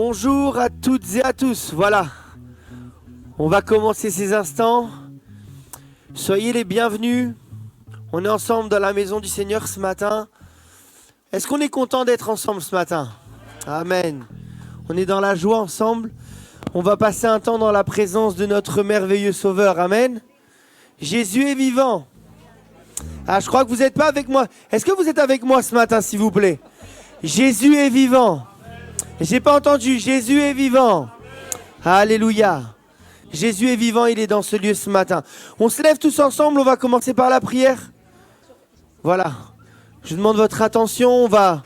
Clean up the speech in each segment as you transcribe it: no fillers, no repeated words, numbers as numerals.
Bonjour à toutes et à tous. Voilà, on va commencer ces instants. Soyez les bienvenus. On est ensemble dans la maison du Seigneur ce matin. Est-ce qu'on est content d'être ensemble ce matin? Amen. On est dans la joie ensemble. On va passer un temps dans la présence de notre merveilleux Sauveur. Amen. Jésus est vivant. Ah, je crois que vous n'êtes pas avec moi. Est-ce que vous êtes avec moi ce matin, s'il vous plaît? Jésus est vivant. J'ai pas entendu. Jésus est vivant. Alléluia. Jésus est vivant, il est dans ce lieu ce matin. On se lève tous ensemble, on va commencer par la prière. Voilà. Je demande votre attention, on va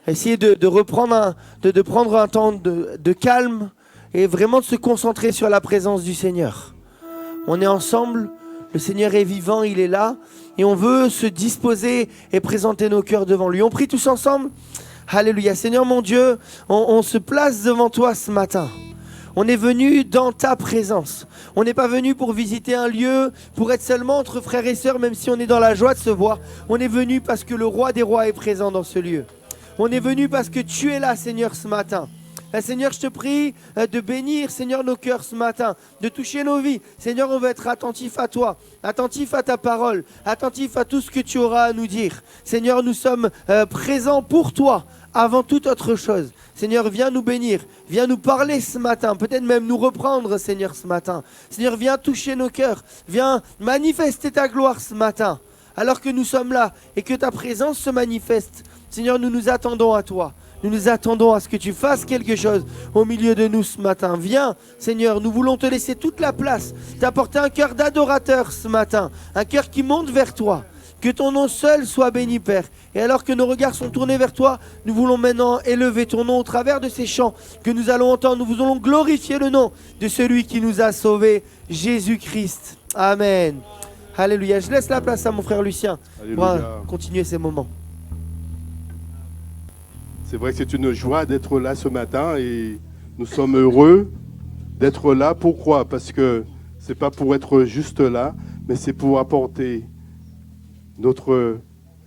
essayer de reprendre de prendre un temps de calme et vraiment de se concentrer sur la présence du Seigneur. On est ensemble, le Seigneur est vivant, il est là et on veut se disposer et présenter nos cœurs devant lui. On prie tous ensemble. Alléluia. Seigneur mon Dieu, on se place devant toi ce matin. On est venu dans ta présence. On n'est pas venu pour visiter un lieu, pour être seulement entre frères et sœurs, même si on est dans la joie de se voir. On est venu parce que le roi des rois est présent dans ce lieu. On est venu parce que tu es là, Seigneur, ce matin. Seigneur, je te prie de bénir, Seigneur, nos cœurs ce matin, de toucher nos vies. Seigneur, on veut être attentif à toi, attentif à ta parole, attentif à tout ce que tu auras à nous dire. Seigneur, nous sommes présents pour toi. Avant toute autre chose, Seigneur, viens nous bénir, viens nous parler ce matin, peut-être même nous reprendre, Seigneur, ce matin. Seigneur, viens toucher nos cœurs, viens manifester ta gloire ce matin, alors que nous sommes là et que ta présence se manifeste. Seigneur, nous nous attendons à toi, nous nous attendons à ce que tu fasses quelque chose au milieu de nous ce matin. Viens, Seigneur, nous voulons te laisser toute la place, t'apporter un cœur d'adorateur ce matin, un cœur qui monte vers toi. Que ton nom seul soit béni, Père. Et alors que nos regards sont tournés vers toi, nous voulons maintenant élever ton nom au travers de ces chants que nous allons entendre. Nous voulons glorifier le nom de celui qui nous a sauvés, Jésus-Christ. Amen. Alléluia. Je laisse la place à mon frère Lucien pour continuer ces moments. C'est vrai que c'est une joie d'être là ce matin et nous sommes heureux d'être là. Pourquoi? Parce que ce n'est pas pour être juste là, mais c'est pour apporter notre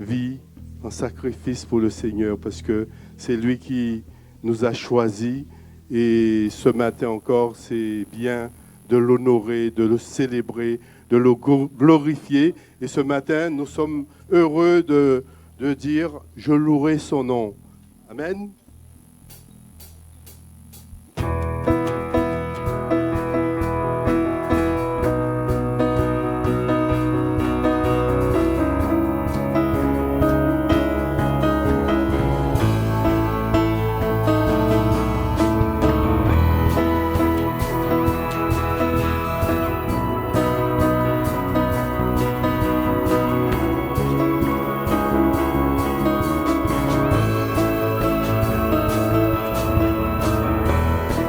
vie en sacrifice pour le Seigneur, parce que c'est lui qui nous a choisis et ce matin encore, c'est bien de l'honorer, de le célébrer, de le glorifier. Et ce matin, nous sommes heureux de dire « Je louerai son nom ». Amen.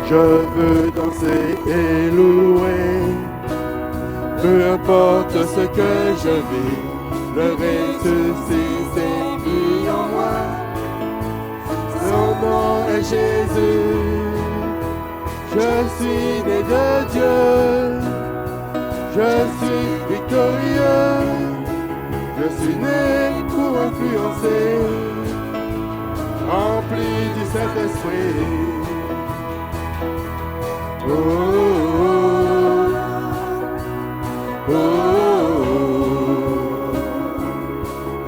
Je veux danser et louer, peu importe ce que je vis, le ressuscité vit en moi. Son nom est Jésus, je suis né de Dieu, je suis victorieux, je suis né pour influencer, rempli du Saint-Esprit. Oh, oh, oh,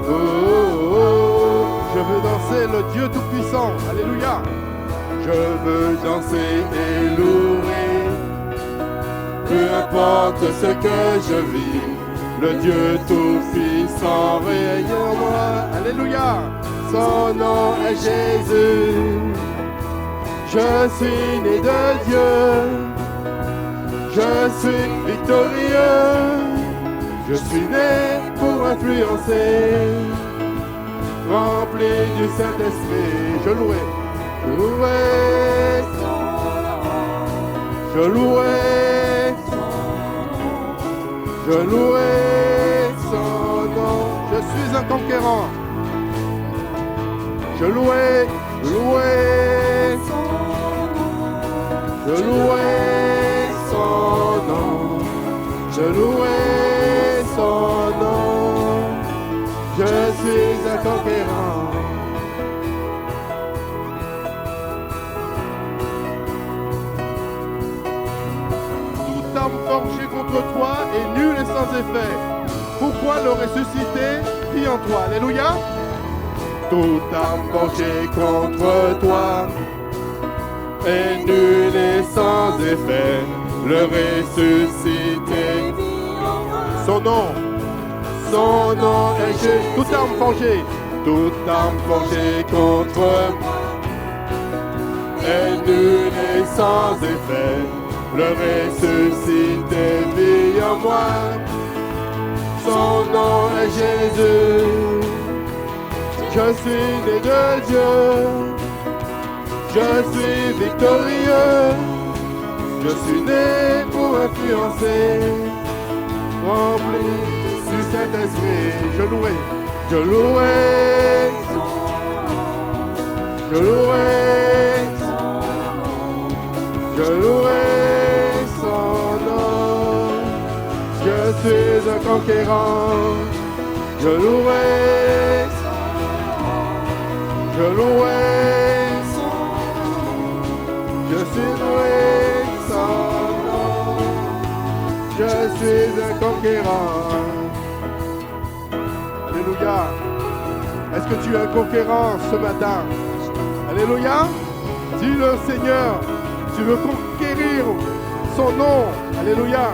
oh, oh. Je veux danser le Dieu Tout-Puissant. Alléluia. Je veux danser et louer, peu importe ce que je vis, le Dieu Tout-Puissant règne en moi. Alléluia. Son nom est Jésus. Je suis né de Dieu, je suis victorieux, je suis né pour influencer, rempli du Saint-Esprit. Je louerai son nom, je louerai son nom. Je suis un conquérant, je louerai je louerai son nom, je louerai son nom, je suis un conquérant. sans effet. Pourquoi le ressuscité vit en toi? Alléluia. Toute arme forgée contre toi est nulle et sans effet. Le ressuscité, son nom est Jésus. Toute arme forgée contre moi est nulle et sans effet. Le ressuscité vit en moi. Son nom est Jésus. Je suis né de Dieu. Je suis victorieux. Je suis né pour influencer. Rempli du Saint-Esprit. Je louerai. Je louerai son nom. Je suis un conquérant. Je louerai Je suis loué son nom. Je suis un conquérant. Alléluia. Est-ce que tu es un conquérant ce matin? Alléluia. Dis-le Seigneur. Tu veux conquérir son nom. Alléluia.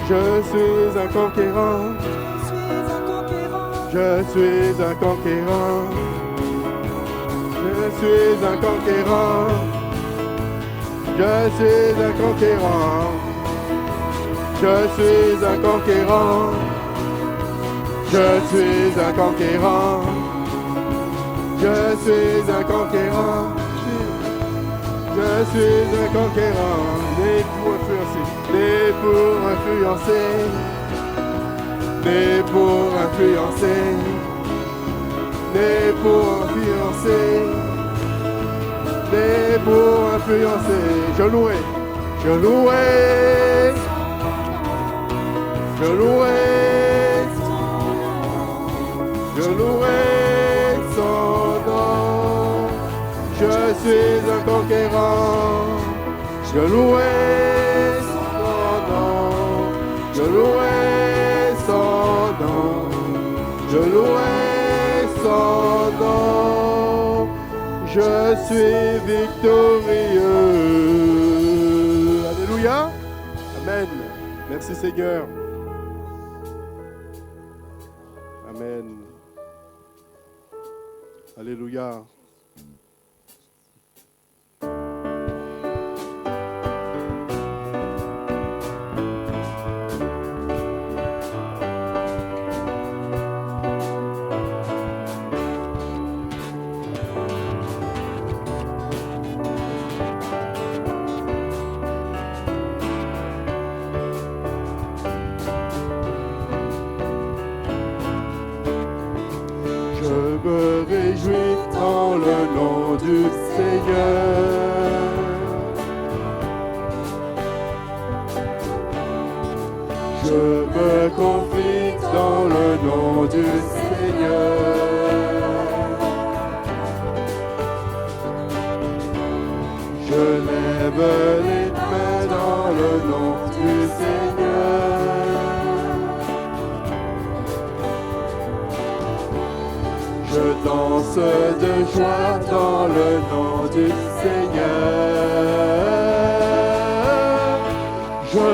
Je suis un conquérant. Je suis un conquérant. Je suis un conquérant. Je suis un conquérant. Je suis un conquérant. Je suis un conquérant. Je suis un conquérant. Je suis un conquérant. Né pour influencer. Né pour influencer. Né pour influencer. Né pour influencer. Né pour influencer. Je louerai. Je louerai. Je louerai. Je louerai son nom. Je suis un conquérant. Je louerai son nom. Je louerai son nom. Je louerai son nom. Je suis victorieux. Alléluia. Amen. Merci Seigneur. Amen. Alléluia. Je me réjouis dans le nom du Seigneur. Je me confie dans le nom du Seigneur. Je lève les mains dans le nom du Seigneur. Je danse de joie dans le nom du Seigneur. Je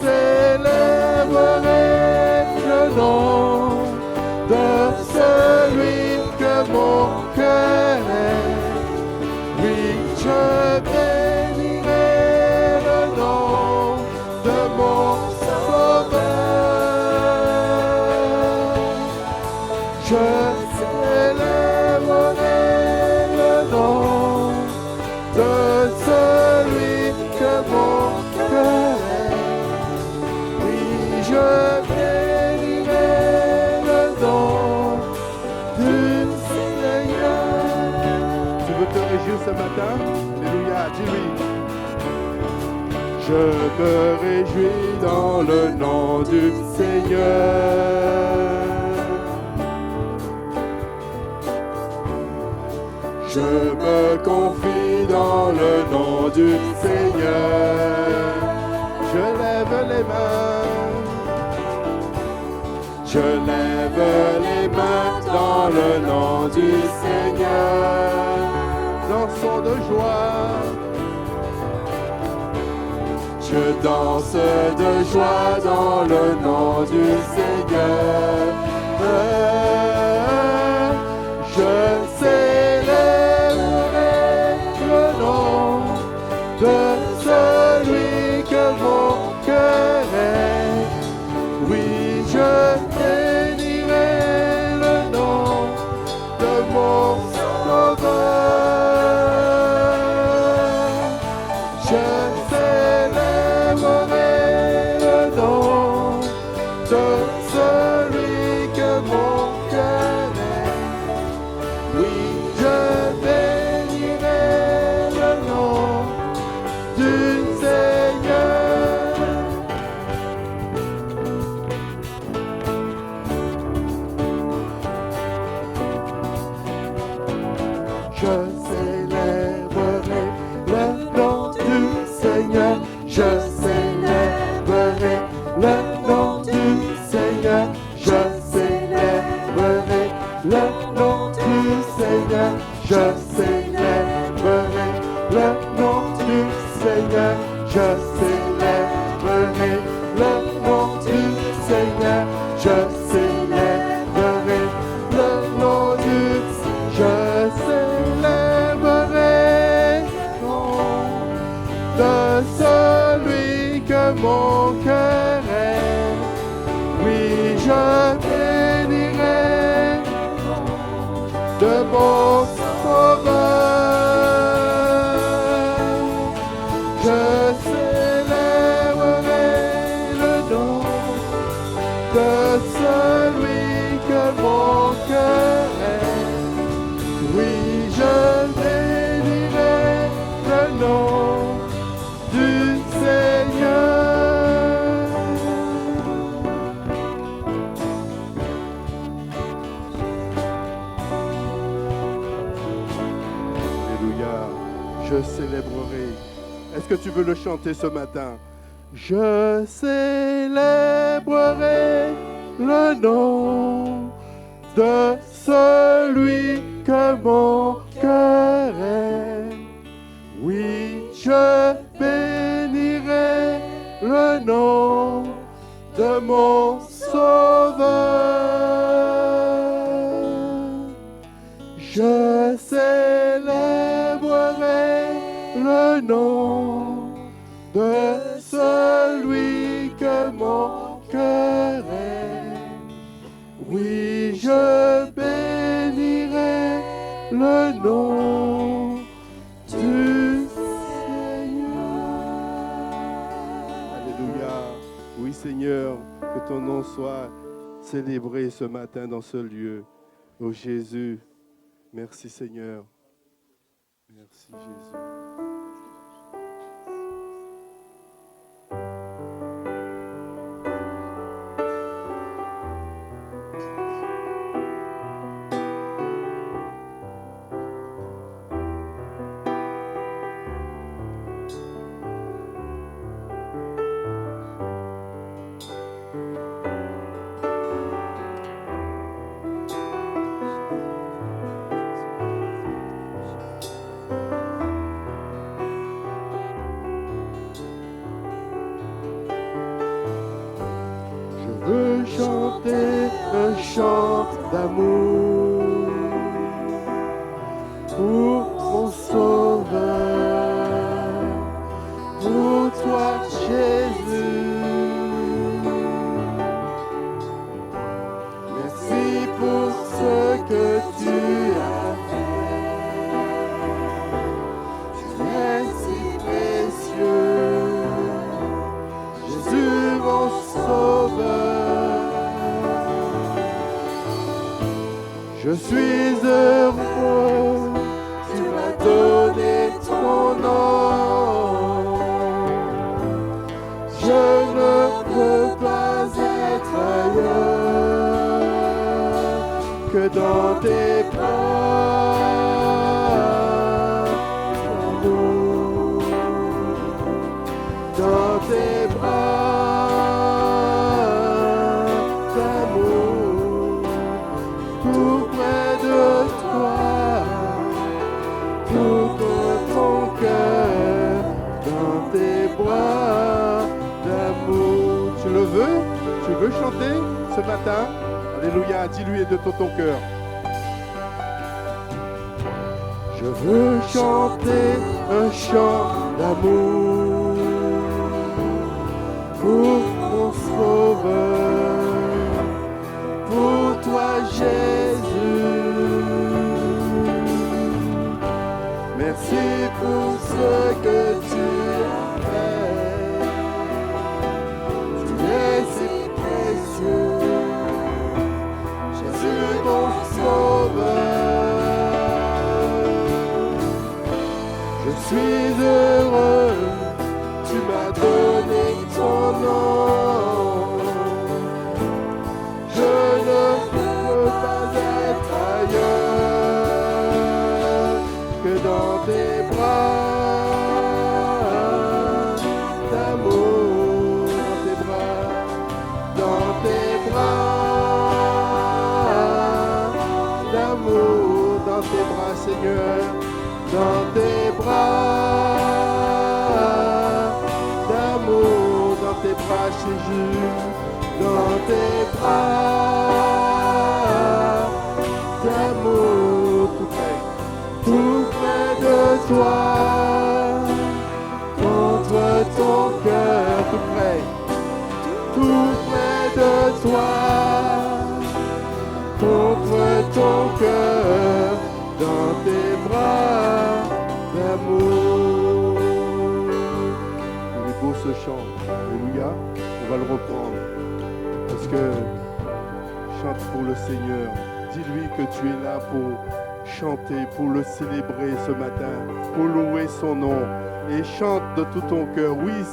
célébrerai le nom de celui que mon cœur aime. Oui, je bénirai le nom de mon Sauveur. Je célébrerai le nom de celui que mon cœur aime. Oui, je bénirai le nom du Seigneur. Tu veux te réjouir ce matin? Alléluia, dis-lui. Je me réjouis dans le nom du Seigneur. Je me confie dans le nom du Seigneur. Je lève les mains. Je lève les mains dans le nom du Seigneur. Dansons de joie. Je danse de joie dans le nom du Seigneur. Je célébrerai le nom de celui que mon cœur aime. Oui, je bénirai le nom de mon Sauveur. Je célébrerai le nom de celui que mon cœur aime. Oui, je bénirai le nom du Seigneur. Je célébrerai le nom du Seigneur. Je célébrerai le nom du Seigneur. Je célébrerai le nom du Seigneur. Je célébrerai le nom du Seigneur. Je célébrerai le nom du Seigneur. Je célébrerai le nom du Je célébrerai le nom de celui que mon cœur aime. Oui, je bénirai de mon Sauveur. Je célébrerai le nom de celui que mon cœur aime. Oui, je bénirai le nom du Seigneur. Alléluia, je célébrerai. Est-ce que tu veux le chanter ce matin? Je célébrerai le nom de celui que mon cœur aime. Oui, je bénirai le nom de mon Sauveur. Je célébrerai le nom de celui que mon cœur aime. Oui, je bénirai le nom du Seigneur. Alléluia. Oui, Seigneur, que ton nom soit célébré ce matin dans ce lieu. Oh Jésus, merci Seigneur. Merci Jésus. Chanter un chant d'amour pour mon Sauveur, pour toi Jésus. Merci pour ce que tu as fait. Tu es si précieux, Jésus mon Sauveur. Je suis heureux, tu m'as donné ton nom. Je ne peux pas être ailleurs que dans tes bras. Dans tes bras. ce matin? Alléluia, dis-lui de tout ton cœur. Je veux chanter un chant d'amour pour mon sauveur, pour toi Jésus. Merci pour ce que tu as fait. Tu es si précieux, Jésus mon sauveur. Je suis heureux, tu m'as donné ton nom. Je ne peux pas être ailleurs que dans tes bras d'amour, dans tes bras d'amour, dans tes bras, Seigneur. Dans tes bras d'amour, dans tes bras Jésus, dans tes bras d'amour, tout près de toi, contre ton cœur, tout près de toi, contre ton cœur, dans tes bras d'amour. Il est beau ce chant, alléluia. On va le reprendre parce que chante pour le Seigneur. Dis-lui que tu es là pour chanter, pour le célébrer ce matin, pour louer son nom. Et chante de tout ton cœur. Oui,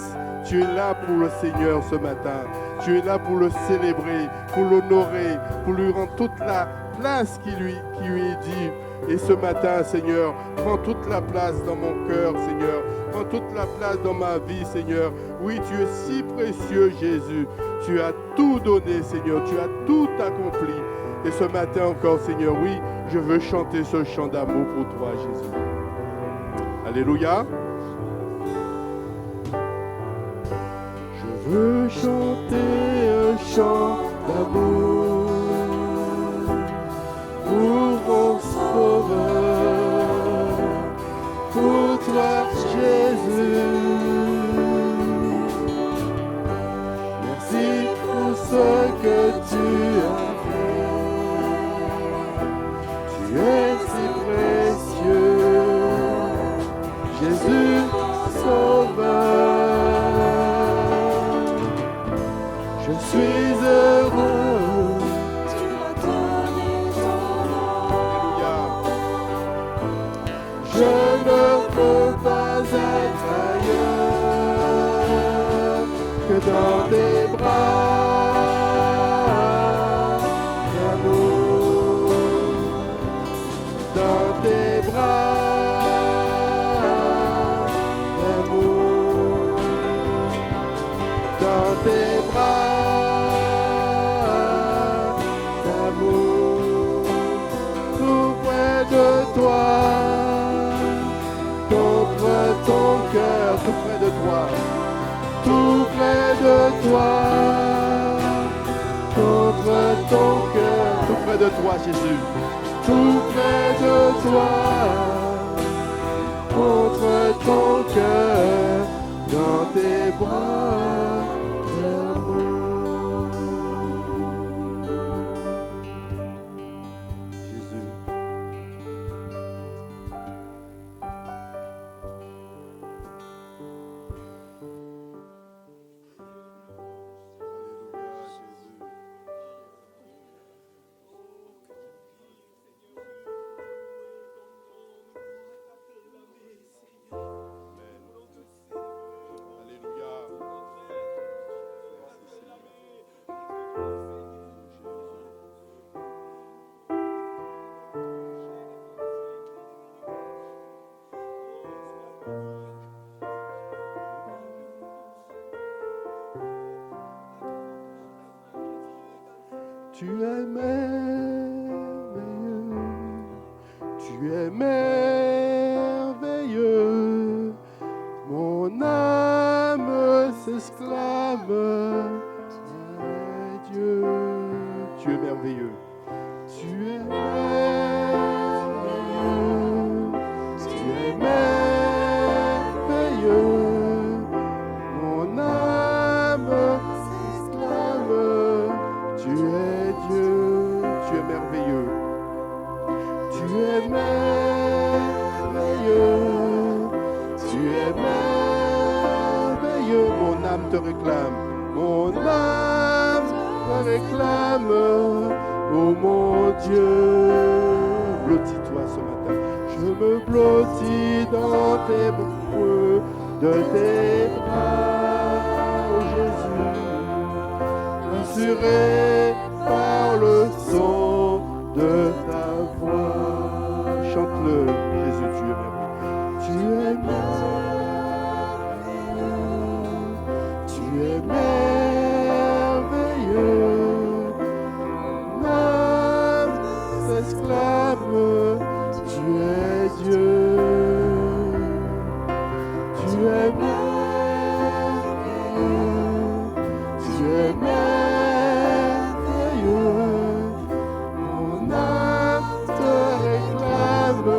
tu es là pour le Seigneur ce matin. Tu es là pour le célébrer, pour l'honorer, pour lui rendre toute la place qui lui est due. Et ce matin, Seigneur, prends toute la place dans mon cœur, Seigneur. Prends toute la place dans ma vie, Seigneur. Oui, tu es si précieux, Jésus. Tu as tout donné, Seigneur. Tu as tout accompli. Et ce matin encore, Seigneur, oui, je veux chanter ce chant d'amour pour toi, Jésus. Alléluia. Je veux chanter un chant d'amour pour mon sauveur, pour toi Jésus. Merci pour ce que tu as fait. Tu es si précieux, Jésus sauveur. Je suis heureux. Je ne peux pas être ailleurs que dans tes bras d'amour, dans tes bras d'amour, dans tes bras d'amour, tout près de toi. Ton cœur, tout près de toi, tout près de toi, contre ton cœur, tout près de toi, Jésus, tout près de toi, contre ton cœur, dans tes bras d'amour. Tu es merveilleux, mon âme s'exclame à Dieu. merveilleux. Tu es merveilleux. Tu es merveilleux. Mon âme s'exclame. Tu es Dieu. Tu es merveilleux. Tu es merveilleux. Tu es merveilleux. Mon âme te réclame. Mon âme te réclame. Oh mon Dieu, blottis-toi ce matin. Je me blottis dans tes bras, de tes bras, oh Jésus, rassuré par le son de ta voix. Chante-le, Jésus, tu es merveilleux. Tu es merveilleux. Tu es merveilleux. S'exclame, tu es Dieu, tu es merveilleux, tu es merveilleux, mon âme te réclame,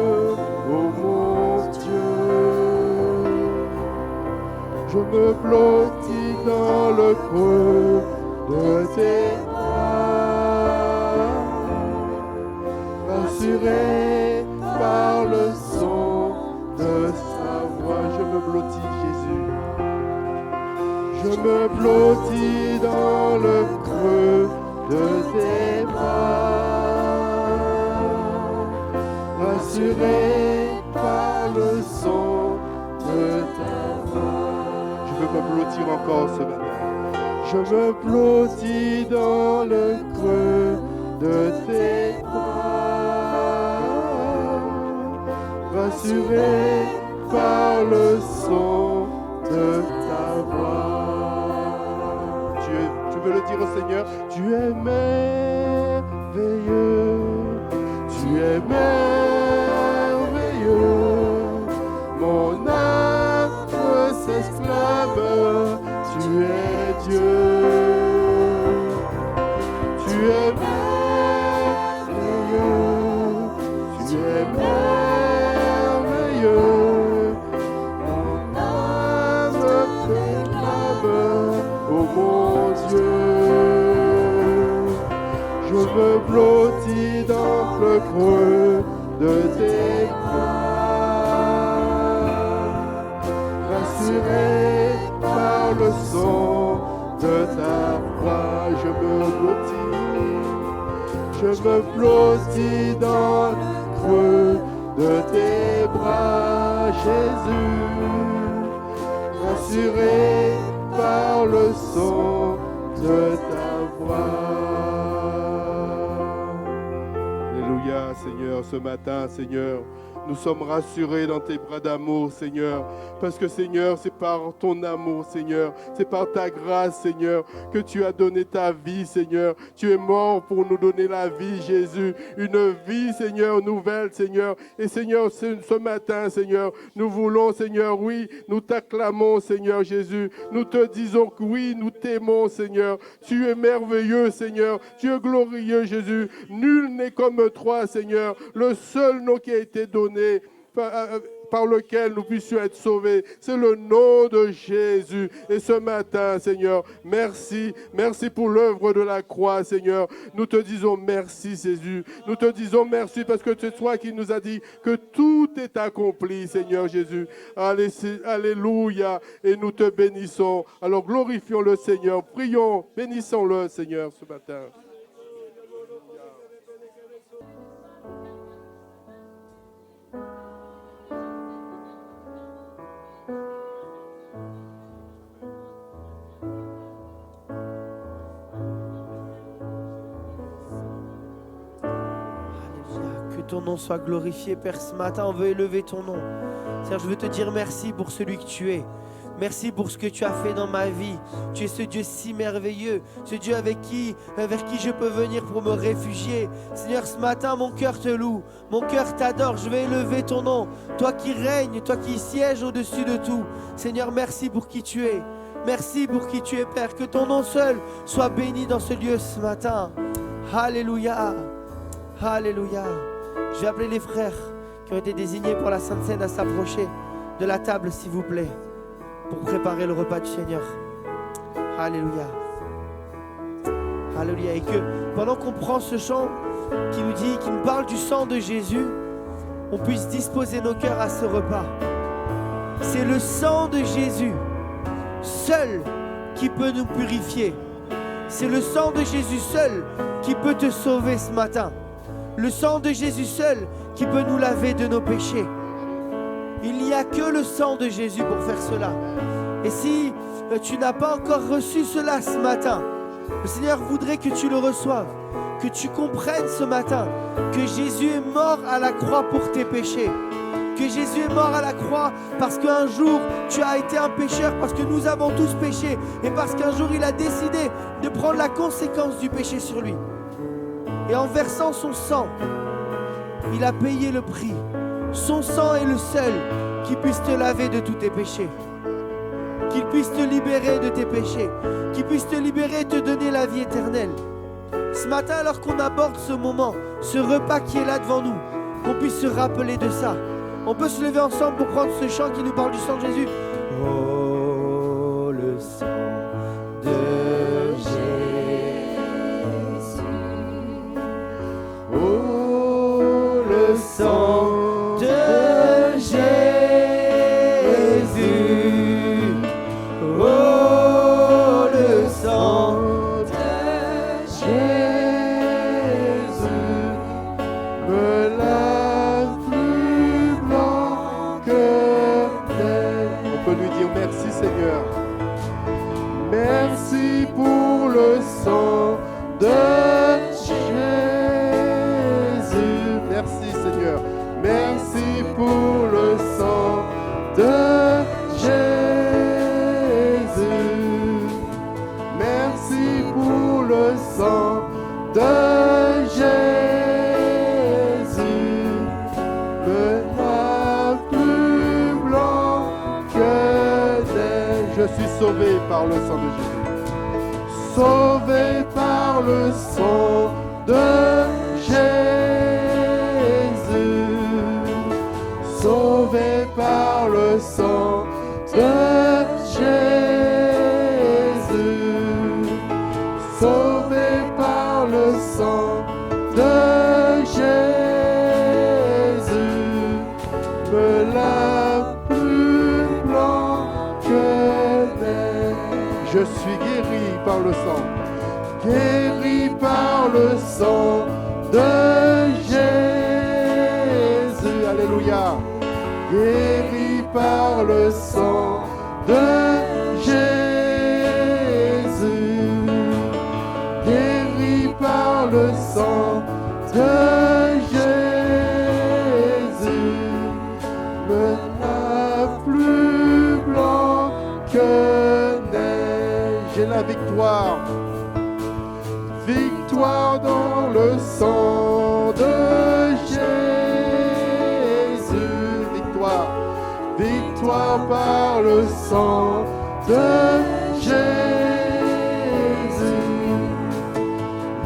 oh mon Dieu, je me blottis dans le creux de tes rassuré par le son de sa voix. Je me blottis, Jésus. Je me blottis dans le creux de tes bras. Rassuré par le son de ta voix. Je veux me blottir encore ce matin. Je me blottis dans le creux de tes bras, rassuré par le son de ta voix. Tu veux le dire au Seigneur? Tu es merveilleux, tu es merveilleux, mon âme s'exclame, tu es Dieu, tu es merveilleux, tu es merveilleux, mon âme t'acclame, oh mon Dieu. Je me blottis dans le creux de tes bras, rassuré par le son de ta voix. Je me blottis dans le creux de tes bras, Jésus, rassuré par le son de ta voix. Alléluia, Seigneur, ce matin, Seigneur, nous sommes rassurés dans tes bras d'amour, Seigneur, parce que, Seigneur, c'est par ton amour, Seigneur, c'est par ta grâce, Seigneur, que tu as donné ta vie, Seigneur. Tu es mort pour nous donner la vie, Jésus, une vie, Seigneur, nouvelle, Seigneur. Et, Seigneur, ce matin, Seigneur, nous voulons, Seigneur, oui, nous t'acclamons, Seigneur Jésus. Nous te disons que oui, nous t'aimons, Seigneur. Tu es merveilleux, Seigneur. Tu es glorieux, Jésus. Nul n'est comme toi, Seigneur. Le seul nom qui a été donné par lequel nous puissions être sauvés, c'est le nom de Jésus. Et ce matin, Seigneur, merci, merci pour l'œuvre de la croix, Seigneur. Nous te disons merci, Jésus. Nous te disons merci parce que c'est toi qui nous as dit que tout est accompli, Seigneur Jésus. Alléluia. Et nous te bénissons. Alors glorifions le Seigneur. Prions, bénissons-le, Seigneur, ce matin. Ton nom soit glorifié, Père. Ce matin, on veut élever ton nom. Seigneur, je veux te dire merci pour celui que tu es. Merci pour ce que tu as fait dans ma vie. Tu es ce Dieu si merveilleux, ce Dieu vers qui je peux venir pour me réfugier. Seigneur, ce matin, mon cœur te loue, mon cœur t'adore. Je vais élever ton nom. Toi qui règnes, toi qui sièges au-dessus de tout. Seigneur, merci pour qui tu es. Merci pour qui tu es, Père. Que ton nom seul soit béni dans ce lieu ce matin. Alléluia. Alléluia. Je vais appeler les frères qui ont été désignés pour la Sainte Seine à s'approcher de la table, s'il vous plaît, pour préparer le repas du Seigneur. Alléluia. Alléluia. Et que pendant qu'on prend ce chant qui nous parle du sang de Jésus, on puisse disposer nos cœurs à ce repas. C'est le sang de Jésus seul qui peut nous purifier. C'est le sang de Jésus seul qui peut te sauver ce matin. Le sang de Jésus seul qui peut nous laver de nos péchés. Il n'y a que le sang de Jésus pour faire cela. Et si tu n'as pas encore reçu cela ce matin, le Seigneur voudrait que tu le reçoives, que tu comprennes ce matin que Jésus est mort à la croix pour tes péchés. Que Jésus est mort à la croix parce qu'un jour tu as été un pécheur, parce que nous avons tous péché et parce qu'un jour il a décidé de prendre la conséquence du péché sur lui. Et en versant son sang, il a payé le prix. Son sang est le seul qui puisse te laver de tous tes péchés, qu'il puisse te libérer de tes péchés, qu'il puisse te libérer et te donner la vie éternelle. Ce matin, alors qu'on aborde ce moment, ce repas qui est là devant nous, qu'on puisse se rappeler de ça. On peut se lever ensemble pour prendre ce chant qui nous parle du sang de Jésus. Oh, le sang de Jésus. Oh, le sang de Jésus. Oh, le sang de Jésus me lave plus blanc que neige. On peut lui dire merci Seigneur. Merci pour le sang de Jésus. Merci Seigneur. Merci pour le sang de Jésus. Merci pour le sang de Jésus. Me lave plus blanc que neige. Je suis sauvé par le sang de Jésus. Sauvé par le sang de Jésus. Sauvé par le sang de Jésus. Sauvé par le sang de Jésus. Me lave plus blanc que neige. Je suis guéri par le sang. Guéri par le sang de Jésus. Alléluia. Guéri par le sang de Jésus. Guéri par le sang de Jésus. Me lave plus blanc que neige. J'ai la victoire. Victoire dans le sang de Jésus. Victoire. Victoire par le sang de Jésus.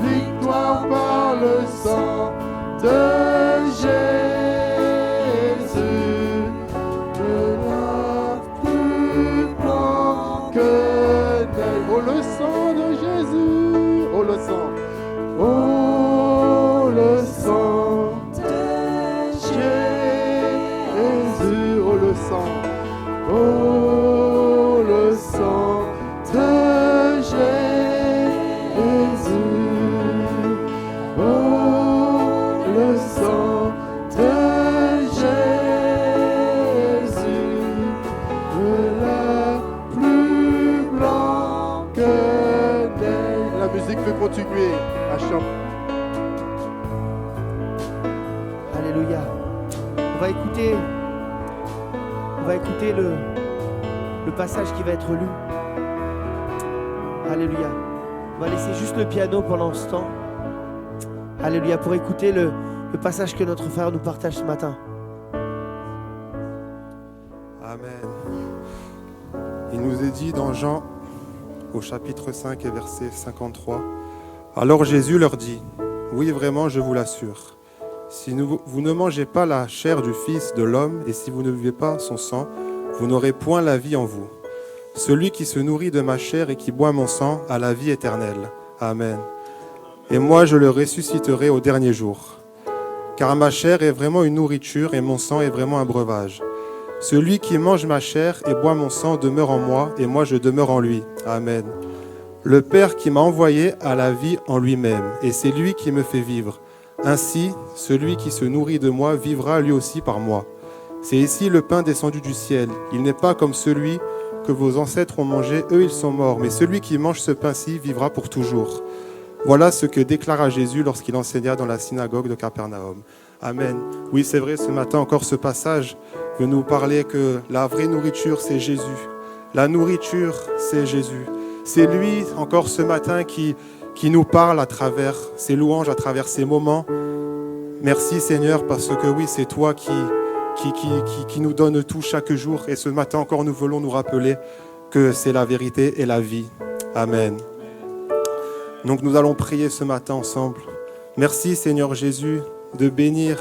Victoire par le sang de Jésus. Me lave plus blanc que neige. Oh le sang de Jésus. Oh le sang. Oh le sang de Jésus. Oh le sang. Oh le sang de Jésus. Oh le sang de Jésus. Me lave plus blanc que neige. La musique peut continuer à chanter. Alléluia. On va écouter le passage qui va être lu. Alléluia. On va laisser juste le piano pendant ce temps. Alléluia. Pour écouter le passage que notre frère nous partage ce matin. Amen. Il nous est dit dans Jean, au chapitre 5 et verset 53, Alors Jésus leur dit, « Oui, vraiment, je vous l'assure. Si vous ne mangez pas la chair du Fils de l'homme et si vous ne buvez pas son sang, vous n'aurez point la vie en vous. Celui qui se nourrit de ma chair et qui boit mon sang a la vie éternelle. Amen. Et moi, je le ressusciterai au dernier jour. Car ma chair est vraiment une nourriture et mon sang est vraiment un breuvage. Celui qui mange ma chair et boit mon sang demeure en moi et moi je demeure en lui. Amen. Le Père qui m'a envoyé a la vie en lui-même et c'est lui qui me fait vivre. Ainsi, celui qui se nourrit de moi vivra lui aussi par moi. C'est ici le pain descendu du ciel. Il n'est pas comme celui que vos ancêtres ont mangé, eux ils sont morts, mais celui qui mange ce pain-ci vivra pour toujours. Voilà ce que déclara Jésus lorsqu'il enseigna dans la synagogue de Capernaum. Amen. Oui, c'est vrai, ce matin encore ce passage veut nous parler que la vraie nourriture, c'est Jésus. La nourriture, c'est Jésus. C'est lui, encore ce matin, qui nous parle à travers ses louanges, à travers ses moments. Merci Seigneur, parce que oui, c'est toi qui nous donne tout chaque jour. Et ce matin encore, nous voulons nous rappeler que c'est la vérité et la vie. Amen. Donc nous allons prier ce matin ensemble. Merci Seigneur Jésus de bénir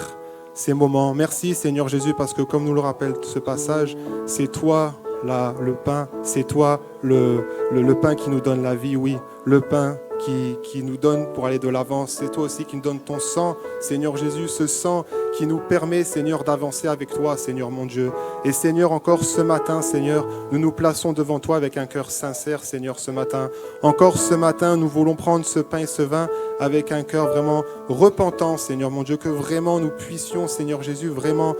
ces moments. Merci Seigneur Jésus parce que comme nous le rappelle ce passage, c'est toi le pain, c'est toi le pain qui nous donne la vie, oui, le pain qui nous donne pour aller de l'avant. C'est toi aussi qui nous donne ton sang, Seigneur Jésus, ce sang qui nous permet, Seigneur, d'avancer avec toi, Seigneur mon Dieu. Et Seigneur, encore ce matin, Seigneur, nous nous plaçons devant toi avec un cœur sincère, Seigneur, ce matin. Encore ce matin, nous voulons prendre ce pain et ce vin avec un cœur vraiment repentant, Seigneur mon Dieu, que vraiment nous puissions, Seigneur Jésus, vraiment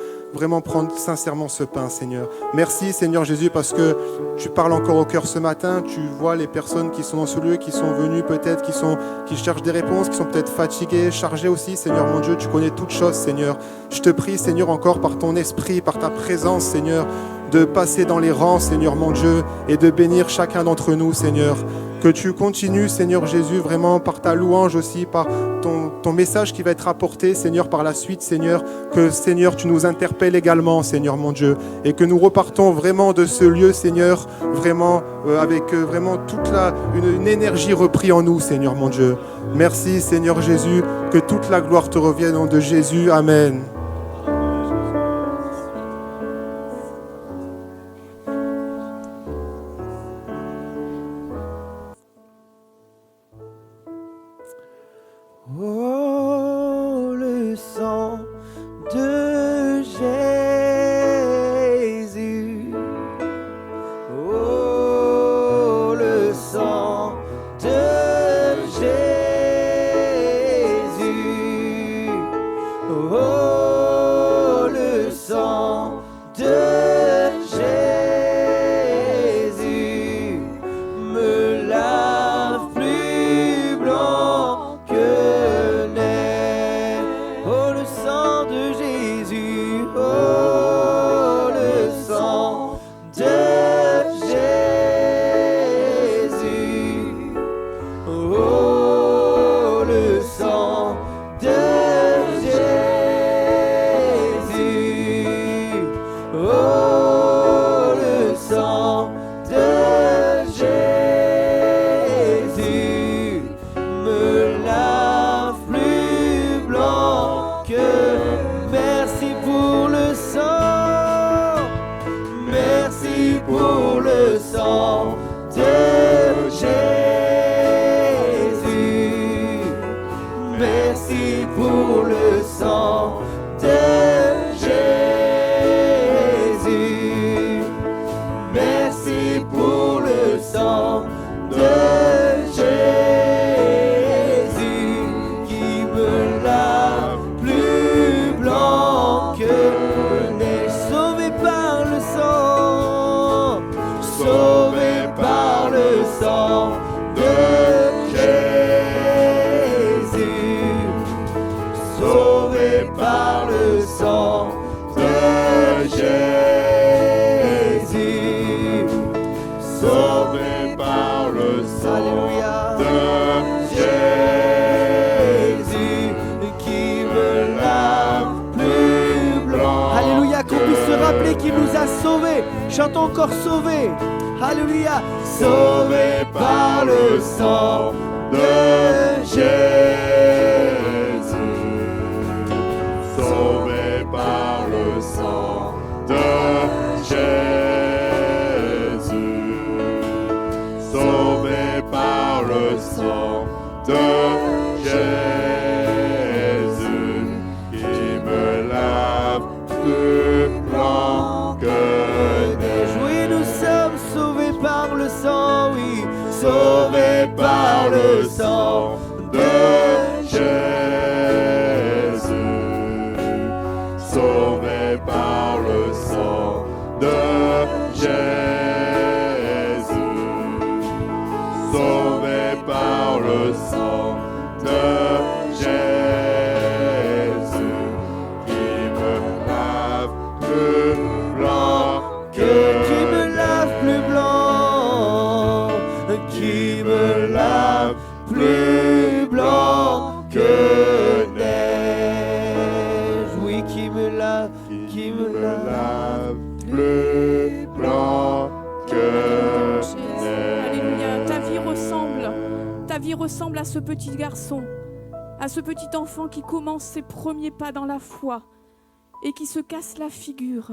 prendre sincèrement ce pain, Seigneur. Merci, Seigneur Jésus, parce que tu parles encore au cœur ce matin. Tu vois les personnes qui sont dans ce lieu, qui sont venues peut-être, qui cherchent des réponses, qui sont peut-être fatiguées, chargées aussi, Seigneur mon Dieu. Tu connais toutes choses, Seigneur. Je te prie, Seigneur, encore par ton esprit, par ta présence, Seigneur, de passer dans les rangs, Seigneur mon Dieu, et de bénir chacun d'entre nous, Seigneur. Que tu continues, Seigneur Jésus, vraiment par ta louange aussi, par ton message qui va être apporté, Seigneur, par la suite, Seigneur. Que, Seigneur, tu nous interpelles également, Seigneur mon Dieu, et que nous repartons vraiment de ce lieu, Seigneur, vraiment avec vraiment toute une énergie reprise en nous, Seigneur mon Dieu. Merci, Seigneur Jésus, que toute la gloire te revienne au nom de Jésus. Amen. Oh, le sang de Jésus. Oh, le sang de Jésus. Oh, le sang de Jésus me lave plus blanc que neige. Oh, le sang de Jésus. Oh, le sang de Jésus. Oh, le sang de Jésus. Oh, le sang de Jésus me lave plus blanc que. Merci pour le sang. Merci pour le sang de Jésus. Merci pour le sang de Jésus. Merci pour le sang de Jésus qui me lave plus blanc que neige. Sauvé par le sang, sauvé par le sang de Jésus. Sauvé par le sang de Jésus. Sauvé par le sang de Jésus qui me lave plus blanc. Alléluia, qu'on puisse se rappeler qu'il nous a sauvés. Chantons encore sauvés. Alléluia. Sauvé par le sang de Jésus, sauvé par le sang de Jésus, sauvé par le sang de Jésus, qui me lave plus blanc que neige. Oui, nous sommes sauvés par le sang, oui, Sauvé par le sang de Jésus, sauvé par le sang de Jésus, sauvé par le sang de Jésus, qui me lave plus blanc qui me lave plus blanc, qui me lave plus blanc que neige. Oui, qui me lave plus blanc que Alléluia. Ta vie ressemble à ce petit garçon, à ce petit enfant qui commence ses premiers pas dans la foi et qui se casse la figure.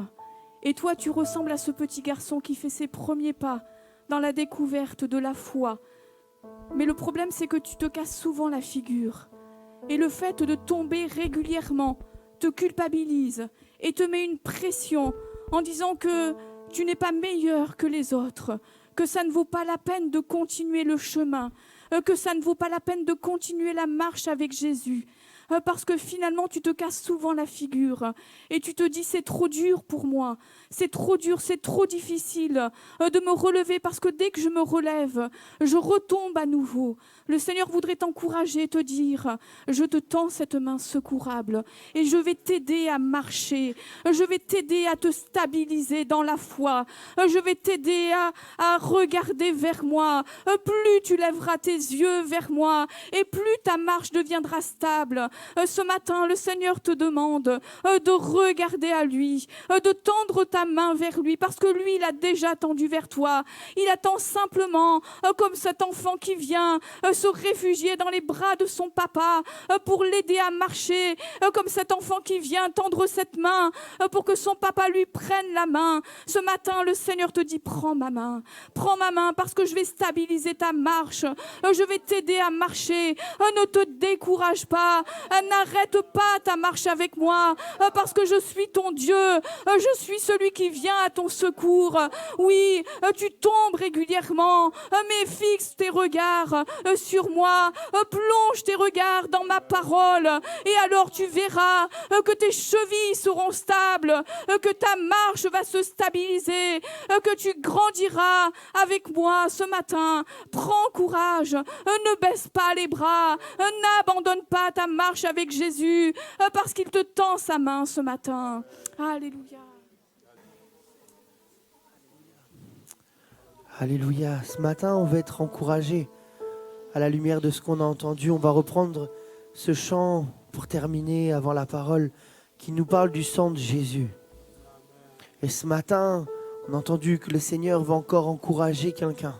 Et toi, tu ressembles à ce petit garçon qui fait ses premiers pas dans la découverte de la foi. Mais le problème, c'est que tu te casses souvent la figure. Et le fait de tomber régulièrement te culpabilise et te met une pression en disant que tu n'es pas meilleur que les autres, que ça ne vaut pas la peine de continuer le chemin, que ça ne vaut pas la peine de continuer la marche avec Jésus. Parce que finalement, tu te casses souvent la figure et tu te dis c'est trop dur pour moi, c'est trop dur, c'est trop difficile de me relever parce que dès que je me relève, je retombe à nouveau. Le Seigneur voudrait t'encourager et te dire je te tends cette main secourable et je vais t'aider à marcher, je vais t'aider à te stabiliser dans la foi, je vais t'aider à regarder vers moi. Plus tu lèveras tes yeux vers moi et plus ta marche deviendra stable. Ce matin, le Seigneur te demande de regarder à lui, de tendre ta main vers lui, parce que lui, il a déjà tendu vers toi. Il attend simplement, comme cet enfant qui vient se réfugier dans les bras de son papa pour l'aider à marcher, comme cet enfant qui vient tendre cette main pour que son papa lui prenne la main. Ce matin, le Seigneur te dit, prends ma main parce que je vais stabiliser ta marche, je vais t'aider à marcher. Ne te décourage pas, n'arrête pas ta marche avec moi, parce que je suis ton Dieu, je suis celui qui vient à ton secours. Oui, tu tombes régulièrement, mais fixe tes regards sur moi, plonge tes regards dans ma parole, et alors tu verras que tes chevilles seront stables, que ta marche va se stabiliser, que tu grandiras avec moi ce matin. Prends courage, ne baisse pas les bras, n'abandonne pas ta marche avec Jésus, parce qu'il te tend sa main ce matin. Alléluia. Alléluia. Ce matin, on va être encouragé à la lumière de ce qu'on a entendu. On va reprendre ce chant pour terminer avant la parole qui nous parle du sang de Jésus. Et ce matin, on a entendu que le Seigneur va encore encourager quelqu'un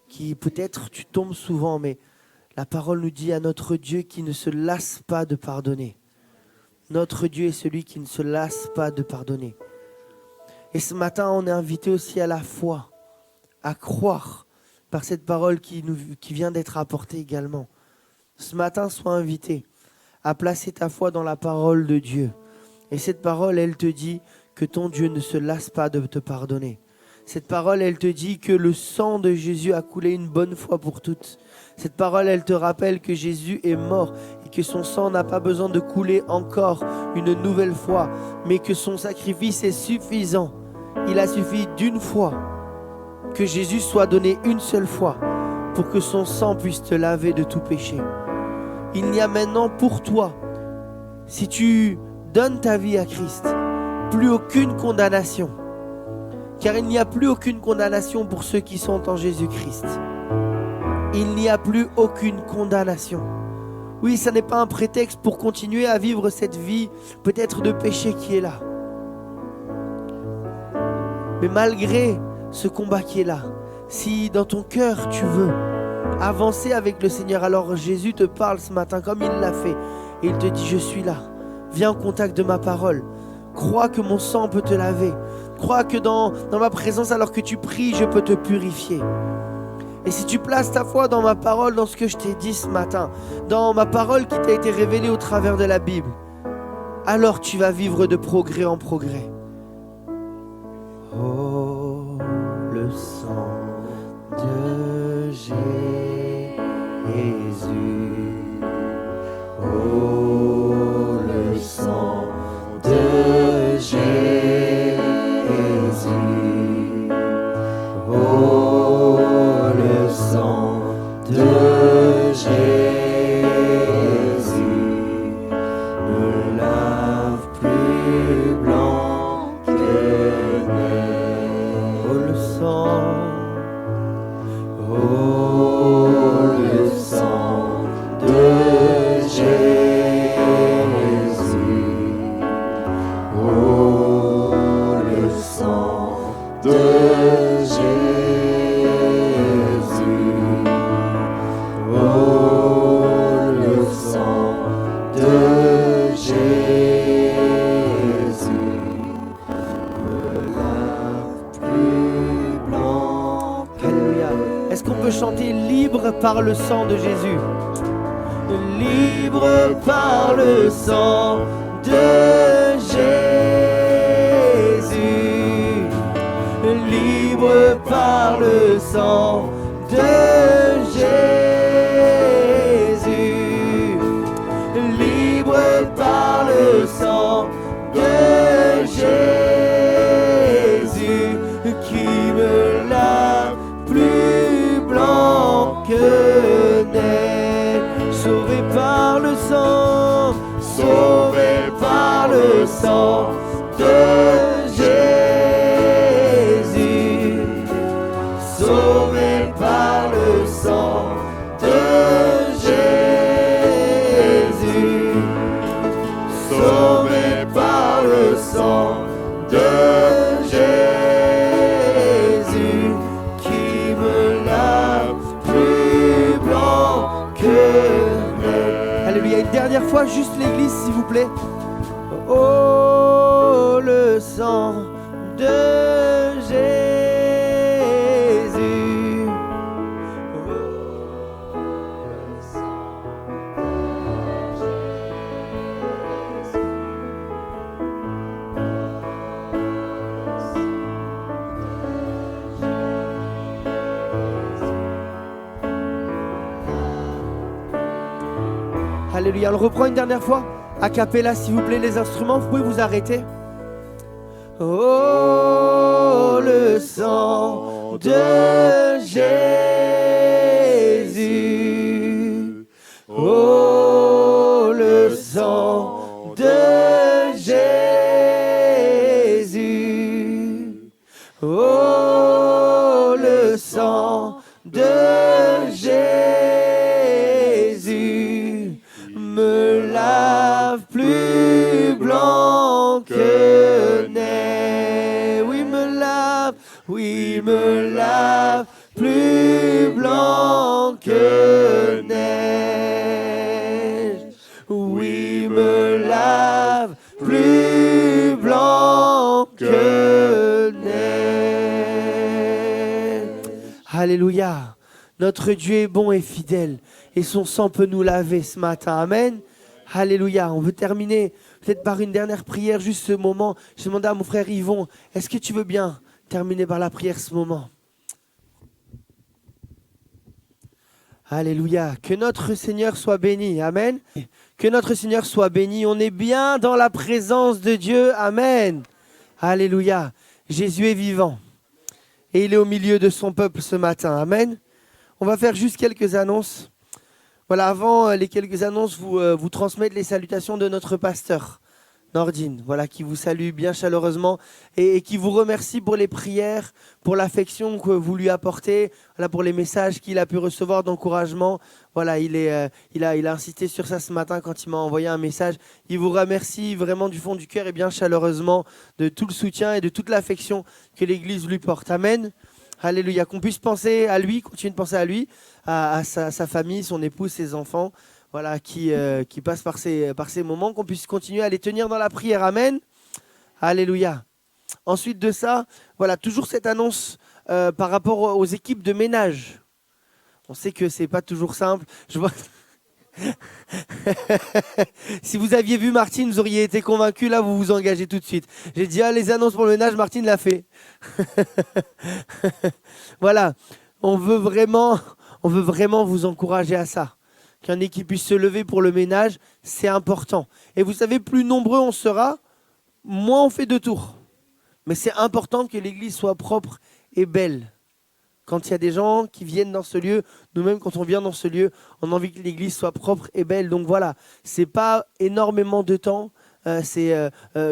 qui peut-être tu tombes souvent, mais la parole nous dit à notre Dieu qui ne se lasse pas de pardonner. Notre Dieu est celui qui ne se lasse pas de pardonner. Et ce matin, on est invité aussi à la foi, à croire par cette parole qui vient d'être apportée également. Ce matin, sois invité à placer ta foi dans la parole de Dieu. Et cette parole, elle te dit que ton Dieu ne se lasse pas de te pardonner. Cette parole, elle te dit que le sang de Jésus a coulé une bonne fois pour toutes. Cette parole, elle te rappelle que Jésus est mort et que son sang n'a pas besoin de couler encore une nouvelle fois, mais que son sacrifice est suffisant. Il a suffi d'une fois que Jésus soit donné une seule fois pour que son sang puisse te laver de tout péché. Il n'y a maintenant pour toi, si tu donnes ta vie à Christ, plus aucune condamnation. Car il n'y a plus aucune condamnation pour ceux qui sont en Jésus-Christ. Il n'y a plus aucune condamnation. Oui, ça n'est pas un prétexte pour continuer à vivre cette vie peut-être de péché qui est là. Mais malgré ce combat qui est là, si dans ton cœur tu veux avancer avec le Seigneur. Alors Jésus te parle ce matin comme il l'a fait. Et il te dit, je suis là. Viens en contact de ma parole. Crois que mon sang peut te laver. Crois que dans ma présence, alors que tu pries, je peux te purifier. Et si tu places ta foi dans ma parole, dans ce que je t'ai dit ce matin, dans ma parole qui t'a été révélée au travers de la Bible, alors tu vas vivre de progrès en progrès. Oh, le sang de Jésus. Oh, le sang de Jésus. Oh, le sang de Jésus me lave plus blanc que neige. Oh, le sang. Oh, le sang de Jésus. Oh, le sang de Jésus. Oh, le sang de Jésus me lave plus blanc. Alléluia. Est-ce qu'on peut chanter libre par le sang de Jésus? Libre par le sang de Jésus. Libre par le sang de Jésus. Libre par le sang de Jésus qui me lave plus blanc que neige. Sauvé par le sang, sauvé par le sang de Jésus. Sauvé par le sang de Jésus. Sauvé par le sang de Jésus qui me lave plus blanc que neige. Alléluia. Une dernière fois, juste l'église, s'il vous plaît. Oh, le sang de Jésus. Alléluia. On le reprend une dernière fois. A cappella, s'il vous plaît, les instruments, vous pouvez vous arrêter. Oh, le sang de Jésus. Oh, le sang de Jésus. Oh, le sang de Jésus me lave plus blanc que neige. Oui, me lave plus blanc que neige. Oui, me lave plus blanc que neige. Alléluia. Notre Dieu est bon et fidèle et son sang peut nous laver ce matin. Amen. Alléluia. On veut terminer peut-être par une dernière prière, juste ce moment. Je demandais à mon frère Yvon, est-ce que tu veux bien terminer par la prière ce moment? Alléluia. Que notre Seigneur soit béni. Amen. Que notre Seigneur soit béni. On est bien dans la présence de Dieu. Amen. Alléluia. Jésus est vivant. Et il est au milieu de son peuple ce matin. Amen. On va faire juste quelques annonces. Voilà, avant les quelques annonces, vous transmettre les salutations de notre pasteur, Nordine, voilà, qui vous salue bien chaleureusement et qui vous remercie pour les prières, pour l'affection que vous lui apportez, voilà, pour les messages qu'il a pu recevoir d'encouragement. Voilà, il a insisté sur ça ce matin quand il m'a envoyé un message. Il vous remercie vraiment du fond du cœur et bien chaleureusement de tout le soutien et de toute l'affection que l'Église lui porte. Amen. Alléluia. Qu'on puisse penser à lui, continuer de penser à lui, à sa famille, son épouse, ses enfants, voilà, qui passent par ces moments, qu'on puisse continuer à les tenir dans la prière. Amen. Alléluia. Ensuite de ça, voilà, toujours cette annonce par rapport aux équipes de ménage. On sait que c'est pas toujours simple. Je vois... Si vous aviez vu Martine, vous auriez été convaincu. Là, vous vous engagez tout de suite. J'ai dit, les annonces pour le ménage, Martine l'a fait. Voilà, on veut vraiment vous encourager à ça. Qu'un équipe puisse se lever pour le ménage, c'est important. Et vous savez, plus nombreux on sera, moins on fait de tours. Mais c'est important que l'église soit propre et belle. Quand il y a des gens qui viennent dans ce lieu, nous-mêmes quand on vient dans ce lieu, on a envie que l'église soit propre et belle. Donc voilà, c'est pas énormément de temps, c'est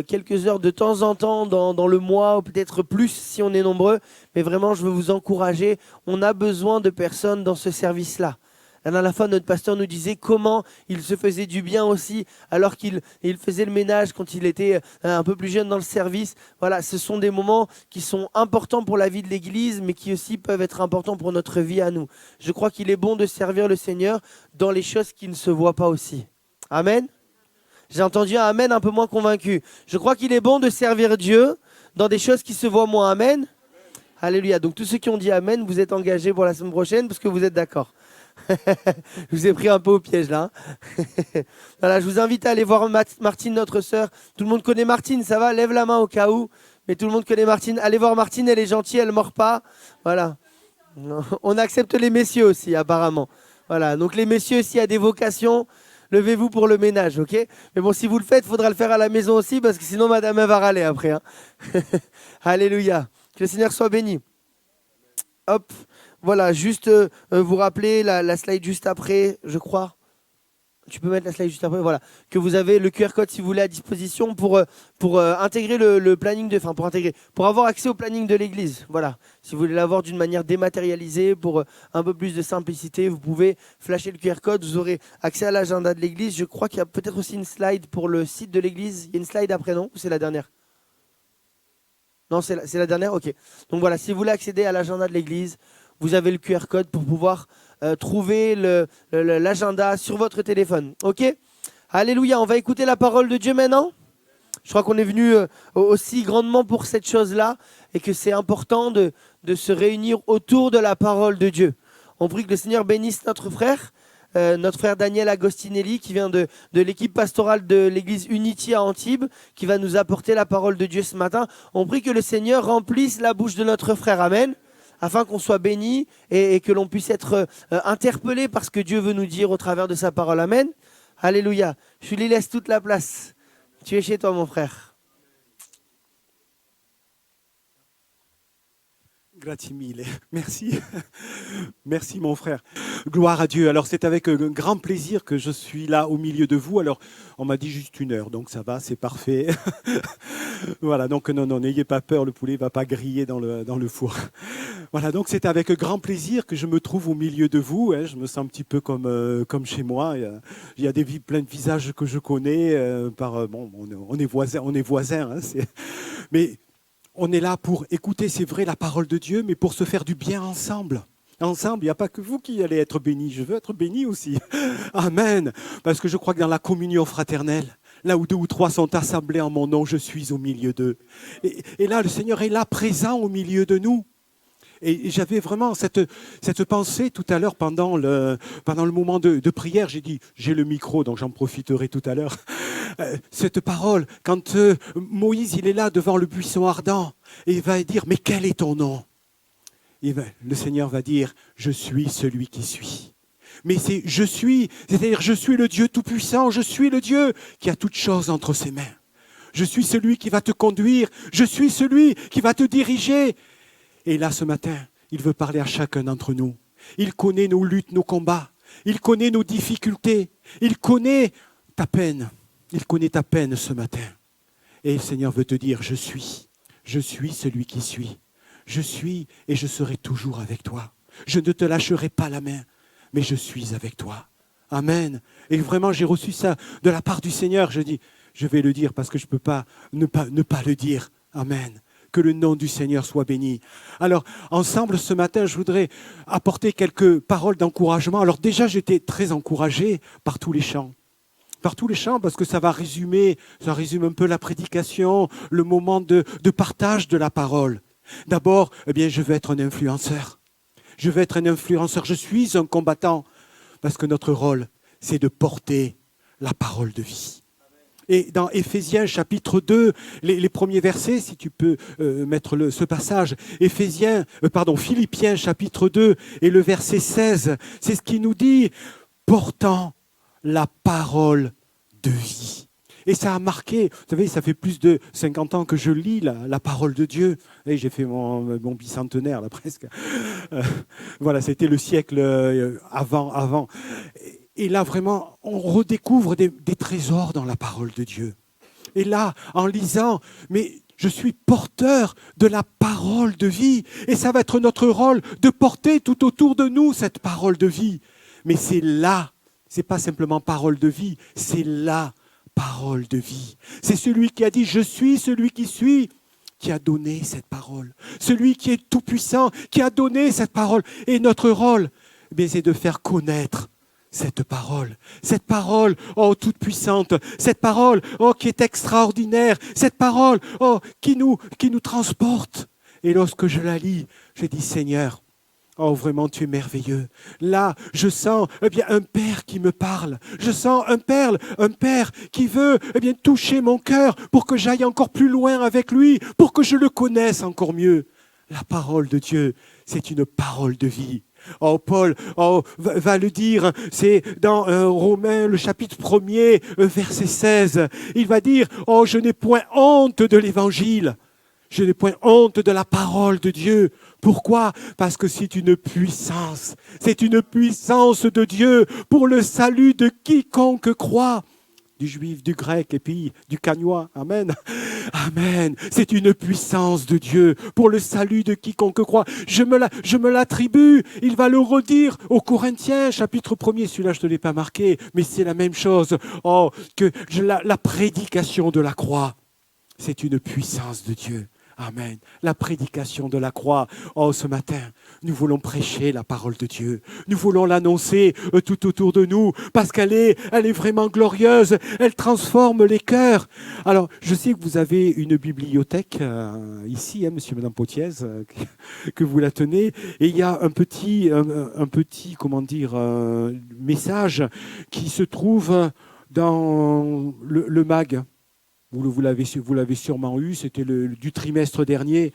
quelques heures de temps en temps dans le mois, ou peut-être plus si on est nombreux. Mais vraiment, je veux vous encourager, on a besoin de personnes dans ce service-là. La dernière fois, notre pasteur nous disait comment il se faisait du bien aussi, alors qu'il faisait le ménage quand il était un peu plus jeune dans le service. Voilà, ce sont des moments qui sont importants pour la vie de l'Église, mais qui aussi peuvent être importants pour notre vie à nous. Je crois qu'il est bon de servir le Seigneur dans les choses qui ne se voient pas aussi. Amen. J'ai entendu un amen un peu moins convaincu. Je crois qu'il est bon de servir Dieu dans des choses qui se voient moins. Amen. Alléluia. Donc tous ceux qui ont dit amen, vous êtes engagés pour la semaine prochaine parce que vous êtes d'accord. Je vous ai pris un peu au piège là. Voilà, je vous invite à aller voir Martine, notre sœur. Tout le monde connaît Martine, ça va? Lève la main au cas où. Mais tout le monde connaît Martine. Allez voir Martine, elle est gentille, elle ne mord pas. Voilà. On accepte les messieurs aussi, apparemment. Voilà. Donc les messieurs, s'il y a des vocations, levez-vous pour le ménage, ok? Mais bon, si vous le faites, il faudra le faire à la maison aussi, parce que sinon, madame, elle va râler après. Hein. Alléluia. Que le Seigneur soit béni. Hop. Voilà, juste vous rappeler la slide juste après, je crois. Tu peux mettre la slide juste après, voilà. Que vous avez le QR code si vous voulez à disposition pour intégrer le planning pour avoir accès au planning de l'église. Voilà. Si vous voulez l'avoir d'une manière dématérialisée, pour un peu plus de simplicité, vous pouvez flasher le QR code, vous aurez accès à l'agenda de l'église. Je crois qu'il y a peut-être aussi une slide pour le site de l'église. Il y a une slide après, non? Ou c'est la dernière? Non, c'est la dernière? Ok. Donc voilà, si vous voulez accéder à l'agenda de l'église, vous avez le QR code pour pouvoir trouver l'agenda sur votre téléphone. Ok? Alléluia, on va écouter la parole de Dieu maintenant. Je crois qu'on est venu aussi grandement pour cette chose-là et que c'est important de se réunir autour de la parole de Dieu. On prie que le Seigneur bénisse notre frère Daniel Agostinelli qui vient de l'équipe pastorale de l'église Unity à Antibes, qui va nous apporter la parole de Dieu ce matin. On prie que le Seigneur remplisse la bouche de notre frère. Amen. Afin qu'on soit bénis et que l'on puisse être interpellé par ce que Dieu veut nous dire au travers de sa parole. Amen. Alléluia. Je lui laisse toute la place. Tu es chez toi, mon frère. Grazie mille. Merci. Merci, mon frère. Gloire à Dieu. Alors, c'est avec grand plaisir que je suis là au milieu de vous. Alors, on m'a dit juste 1 heure, donc ça va, c'est parfait. Voilà, donc non, n'ayez pas peur, le poulet ne va pas griller dans le four. Voilà, donc c'est avec grand plaisir que je me trouve au milieu de vous. Hein. Je me sens un petit peu comme chez moi. Il y a plein de visages que je connais. On est voisins. Hein, mais on est là pour écouter, c'est vrai, la parole de Dieu, mais pour se faire du bien ensemble. Ensemble, il n'y a pas que vous qui allez être bénis. Je veux être béni aussi. Amen. Parce que je crois que dans la communion fraternelle, là où 2 ou 3 sont assemblés en mon nom, je suis au milieu d'eux. Et là, le Seigneur est là, présent au milieu de nous. Et j'avais vraiment cette pensée tout à l'heure pendant le moment de prière. J'ai dit, j'ai le micro, donc j'en profiterai tout à l'heure. Cette parole, quand Moïse il est là devant le buisson ardent, et il va dire, mais quel est ton nom? Le Seigneur va dire, je suis celui qui suis. Mais c'est je suis, c'est-à-dire je suis le Dieu Tout-Puissant, je suis le Dieu qui a toutes choses entre ses mains. Je suis celui qui va te conduire, je suis celui qui va te diriger. Et là, ce matin, il veut parler à chacun d'entre nous. Il connaît nos luttes, nos combats. Il connaît nos difficultés. Il connaît ta peine. Il connaît ta peine ce matin. Et le Seigneur veut te dire, je suis celui qui suis. Je suis et je serai toujours avec toi. Je ne te lâcherai pas la main, mais je suis avec toi. Amen. Et vraiment, j'ai reçu ça de la part du Seigneur. Je dis, je vais le dire parce que je ne peux pas ne pas le dire. Amen. Que le nom du Seigneur soit béni. Alors, ensemble, ce matin, je voudrais apporter quelques paroles d'encouragement. Alors déjà, j'étais très encouragé par tous les chants. Par tous les chants, parce que ça résume un peu la prédication, le moment de partage de la parole. D'abord, eh bien, je veux être un influenceur. Je veux être un influenceur. Je suis un combattant, parce que notre rôle, c'est de porter la parole de vie. Et dans Éphésiens chapitre 2, les premiers versets, si tu peux mettre ce passage, Philippiens chapitre 2 et le verset 16, c'est ce qui nous dit « portant la parole de vie ». Et ça a marqué, vous savez, ça fait plus de 50 ans que je lis la parole de Dieu. Et j'ai fait mon bicentenaire, là, presque. Voilà, c'était le siècle avant. Et là, vraiment, on redécouvre des trésors dans la parole de Dieu. Et là, en lisant, mais je suis porteur de la parole de vie. Et ça va être notre rôle de porter tout autour de nous cette parole de vie. Mais c'est là, c'est pas simplement parole de vie, c'est la parole de vie. C'est celui qui a dit « Je suis celui qui suis » qui a donné cette parole. Celui qui est tout-puissant, qui a donné cette parole. Et notre rôle, c'est de faire connaître cette parole, oh, toute puissante, cette parole, oh, qui est extraordinaire, cette parole, oh, qui nous transporte. Et lorsque je la lis, je dis, Seigneur, oh, vraiment, tu es merveilleux. Là, je sens, un Père qui me parle. Je sens un Père qui veut, toucher mon cœur pour que j'aille encore plus loin avec lui, pour que je le connaisse encore mieux. La parole de Dieu, c'est une parole de vie. Oh, Paul va le dire, c'est dans Romains, le chapitre 1er, verset 16. Il va dire, oh, je n'ai point honte de l'évangile. Je n'ai point honte de la parole de Dieu. Pourquoi ? Parce que c'est une puissance de Dieu pour le salut de quiconque croit. Du juif, du grec et puis du cagnois. Amen. Amen. C'est une puissance de Dieu pour le salut de quiconque croit. Je me l'attribue. Il va le redire aux Corinthiens, chapitre 1er. Celui-là, je ne te l'ai pas marqué, mais c'est la même chose. Oh, que la prédication de la croix, c'est une puissance de Dieu. Amen. La prédication de la croix. Oh, ce matin, nous voulons prêcher la parole de Dieu. Nous voulons l'annoncer tout autour de nous parce qu'elle est vraiment glorieuse. Elle transforme les cœurs. Alors, je sais que vous avez une bibliothèque ici, monsieur et madame Potiez, que vous la tenez. Et il y a un petit message qui se trouve dans le mag. Vous l'avez sûrement eu, c'était du trimestre dernier.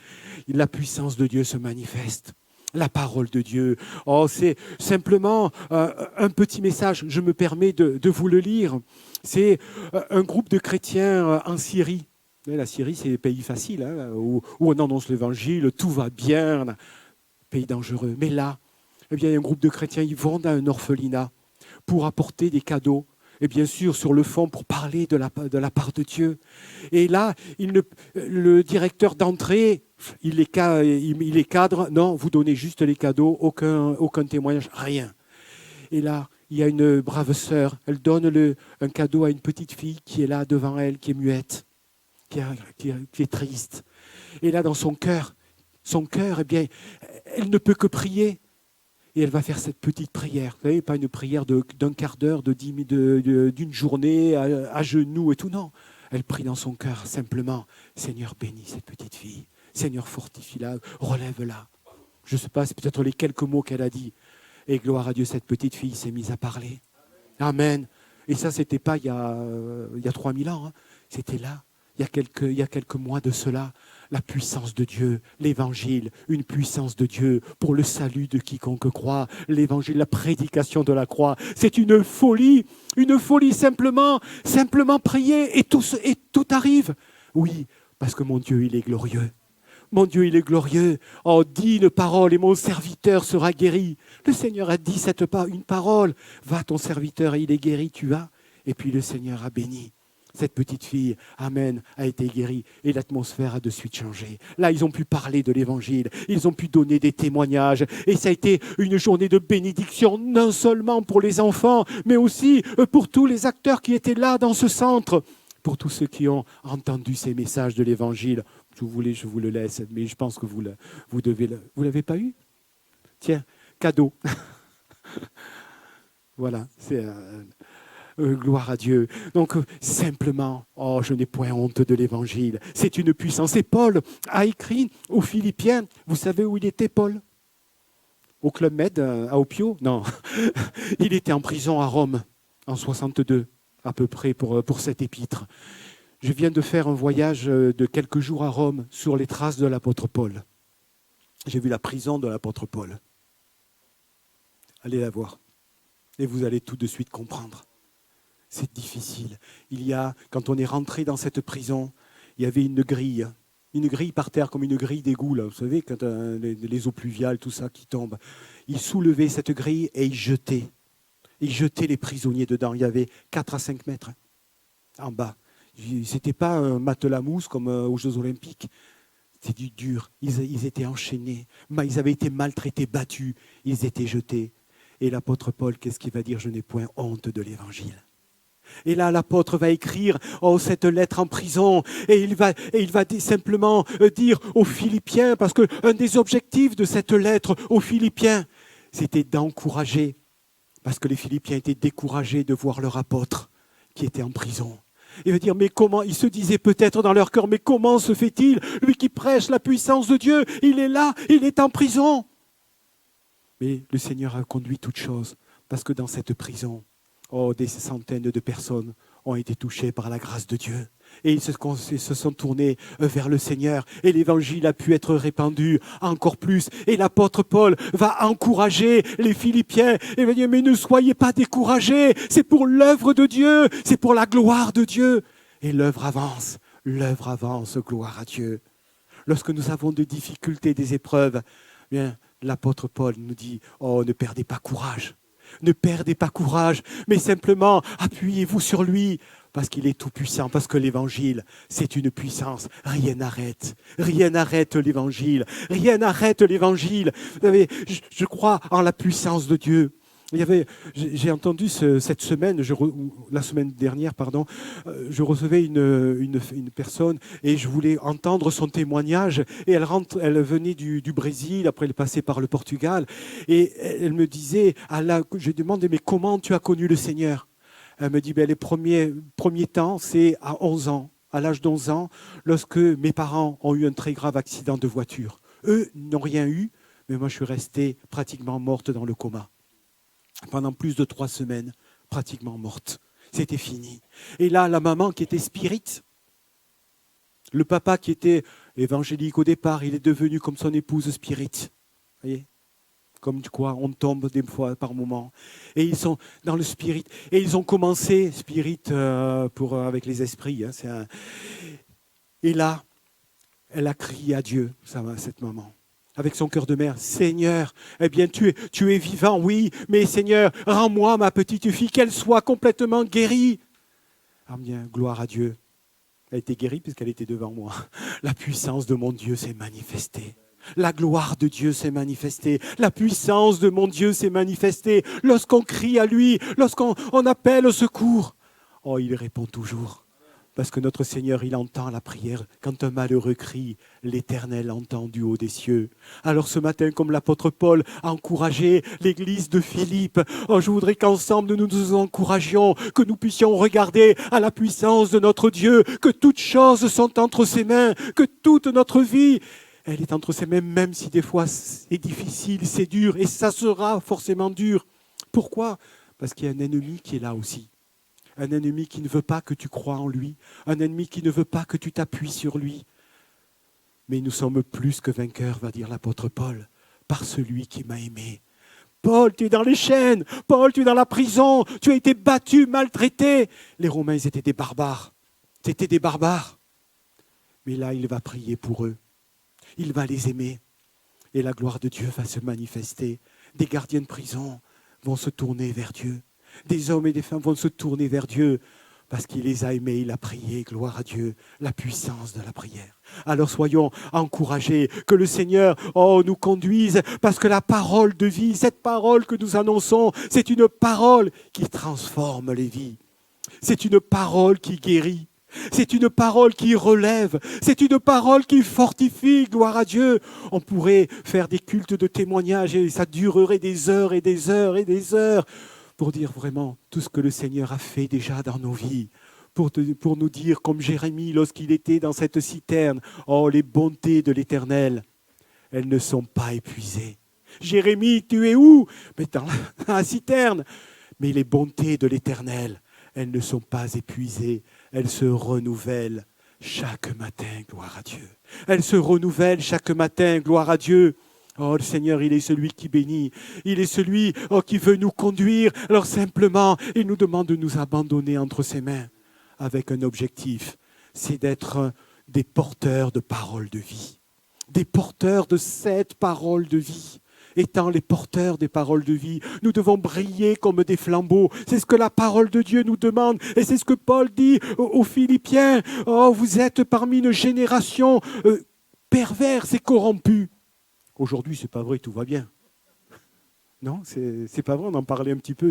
La puissance de Dieu se manifeste. La parole de Dieu. Oh, c'est simplement un petit message. Je me permets de vous le lire. C'est un groupe de chrétiens en Syrie. La Syrie, c'est un pays facile, hein, où on annonce l'évangile, tout va bien. Pays dangereux. Mais là, il y a un groupe de chrétiens, ils vont dans un orphelinat pour apporter des cadeaux. Et bien sûr, sur le fond, pour parler de la part de Dieu. Et là, le directeur d'entrée, il les cadre. Non, vous donnez juste les cadeaux, aucun témoignage, rien. Et là, il y a une brave sœur. Elle donne un cadeau à une petite fille qui est là devant elle, qui est muette, qui est triste. Et là, dans son cœur, elle ne peut que prier. Et elle va faire cette petite prière. Vous savez, pas une prière d'un quart d'heure, d'une journée à genoux et tout. Non, elle prie dans son cœur simplement. Seigneur, bénis cette petite fille. Seigneur, fortifie-la, relève-la. Je ne sais pas, c'est peut-être les quelques mots qu'elle a dit. Et gloire à Dieu, cette petite fille s'est mise à parler. Amen. Et ça, ce n'était pas il y a 3000 ans. Hein. C'était là, il y a quelques mois de cela. La puissance de Dieu, l'évangile, une puissance de Dieu pour le salut de quiconque croit. L'évangile, la prédication de la croix, c'est une folie simplement prier et tout arrive. Oui, parce que mon Dieu, il est glorieux. Mon Dieu, il est glorieux. Oh, dis une parole et mon serviteur sera guéri. Le Seigneur a dit une parole. Va, ton serviteur, il est guéri, tu as. Et puis le Seigneur a béni. Cette petite fille, amen, a été guérie et l'atmosphère a de suite changé. Là, ils ont pu parler de l'évangile, ils ont pu donner des témoignages et ça a été une journée de bénédiction, non seulement pour les enfants, mais aussi pour tous les acteurs qui étaient là dans ce centre. pour tous ceux qui ont entendu ces messages de l'Évangile. Si vous voulez, je vous le laisse, mais je pense que vous devez le... Vous ne l'avez pas eu? Tiens, cadeau. Voilà, c'est... gloire à Dieu. Donc, simplement, je n'ai point honte de l'Évangile. C'est une puissance. Et Paul a écrit aux Philippiens, vous savez où il était, Paul? Au Club Med, à Opio? Non. Il était en prison à Rome, en 62, à peu près, pour cet épître. Je viens de faire un voyage de quelques jours à Rome sur les traces de l'apôtre Paul. J'ai vu la prison de l'apôtre Paul. Allez la voir. Et vous allez tout de suite comprendre. C'est difficile. Quand on est rentré dans cette prison, il y avait une grille par terre, comme une grille d'égout, là, vous savez, quand les eaux pluviales, tout ça qui tombe. Il soulevait cette grille et il jetait les prisonniers dedans. Il y avait 4 à 5 mètres en bas. Ce n'était pas un matelas mousse comme aux Jeux Olympiques. C'était du dur. Ils étaient enchaînés. Ils avaient été maltraités, battus. Ils étaient jetés. Et l'apôtre Paul, qu'est-ce qu'il va dire? Je n'ai point honte de l'Évangile. Et là, l'apôtre va écrire cette lettre en prison. Et il va simplement dire aux Philippiens, parce qu'un des objectifs de cette lettre aux Philippiens, c'était d'encourager. Parce que les Philippiens étaient découragés de voir leur apôtre qui était en prison. Il veut dire, mais comment, ils se disaient peut-être dans leur cœur, mais comment se fait-il, lui qui prêche la puissance de Dieu, il est là, il est en prison. Mais le Seigneur a conduit toutes choses, parce que dans cette prison, des centaines de personnes ont été touchées par la grâce de Dieu. Et ils se sont tournés vers le Seigneur. Et l'évangile a pu être répandu encore plus. Et l'apôtre Paul va encourager les Philippiens. Et va dire, mais ne soyez pas découragés. C'est pour l'œuvre de Dieu. C'est pour la gloire de Dieu. Et l'œuvre avance, gloire à Dieu. Lorsque nous avons des difficultés, des épreuves, bien, l'apôtre Paul nous dit, ne perdez pas courage. Ne perdez pas courage, mais simplement appuyez-vous sur lui, parce qu'il est tout puissant, parce que l'évangile, c'est une puissance. Rien n'arrête l'évangile. Rien n'arrête l'évangile. Vous savez, je crois en la puissance de Dieu. J'ai entendu cette semaine, la semaine dernière, je recevais une personne et je voulais entendre son témoignage. Et elle venait du Brésil, après elle passait par le Portugal. Et elle me disait, je demandais, mais comment tu as connu le Seigneur? Elle me dit, les premiers temps, c'est à 11 ans, à l'âge d'11 ans, lorsque mes parents ont eu un très grave accident de voiture. Eux n'ont rien eu, mais moi je suis restée pratiquement morte dans le coma. Pendant plus de 3 semaines, pratiquement morte. C'était fini. Et là, la maman qui était spirit, le papa qui était évangélique au départ, il est devenu comme son épouse spirit. Vous voyez? Comme quoi, on tombe des fois par moment. Et ils sont dans le spirit. Et ils ont commencé, spirit avec les esprits. Et là, elle a crié à Dieu, cette maman. Avec son cœur de mère, Seigneur, eh bien tu es vivant, oui, mais Seigneur, rends-moi ma petite fille, qu'elle soit complètement guérie. Ah bien, gloire à Dieu. Elle était guérie puisqu'elle était devant moi. La puissance de mon Dieu s'est manifestée. La gloire de Dieu s'est manifestée. La puissance de mon Dieu s'est manifestée. Lorsqu'on crie à lui, lorsqu'on appelle au secours, il répond toujours. Parce que notre Seigneur, il entend la prière. Quand un malheureux crie, l'Éternel entend du haut des cieux. Alors ce matin, comme l'apôtre Paul a encouragé l'église de Philippe, je voudrais qu'ensemble nous nous encouragions, que nous puissions regarder à la puissance de notre Dieu, que toutes choses sont entre ses mains, que toute notre vie, elle est entre ses mains, même si des fois c'est difficile, c'est dur, et ça sera forcément dur. Pourquoi? Parce qu'il y a un ennemi qui est là aussi. Un ennemi qui ne veut pas que tu crois en lui. Un ennemi qui ne veut pas que tu t'appuies sur lui. Mais nous sommes plus que vainqueurs, va dire l'apôtre Paul, par celui qui m'a aimé. Paul, tu es dans les chaînes. Paul, tu es dans la prison. Tu as été battu, maltraité. Les Romains, ils étaient des barbares. C'était des barbares. Mais là, il va prier pour eux. Il va les aimer. Et la gloire de Dieu va se manifester. Des gardiens de prison vont se tourner vers Dieu. Des hommes et des femmes vont se tourner vers Dieu parce qu'il les a aimés, il a prié, gloire à Dieu, la puissance de la prière. Alors soyons encouragés, que le Seigneur nous conduise, parce que la parole de vie, cette parole que nous annonçons, c'est une parole qui transforme les vies. C'est une parole qui guérit. C'est une parole qui relève. C'est une parole qui fortifie, gloire à Dieu. On pourrait faire des cultes de témoignages et ça durerait des heures et des heures et des heures pour dire vraiment tout ce que le Seigneur a fait déjà dans nos vies. Pour nous dire, comme Jérémie lorsqu'il était dans cette citerne, oh, les bontés de l'Éternel, elles ne sont pas épuisées. Jérémie, tu es où? Mais dans la citerne. Mais les bontés de l'Éternel, elles ne sont pas épuisées. Elles se renouvellent chaque matin, gloire à Dieu. Elles se renouvellent chaque matin, gloire à Dieu. Oh, le Seigneur, il est celui qui bénit. Il est celui qui veut nous conduire. Alors simplement, il nous demande de nous abandonner entre ses mains avec un objectif, c'est d'être des porteurs de paroles de vie. Des porteurs de cette parole de vie. Étant les porteurs des paroles de vie, nous devons briller comme des flambeaux. C'est ce que la parole de Dieu nous demande. Et c'est ce que Paul dit aux Philippiens. Oh, vous êtes parmi une génération perverse et corrompue. Aujourd'hui, c'est pas vrai, tout va bien. Non, c'est pas vrai, on en parlait un petit peu.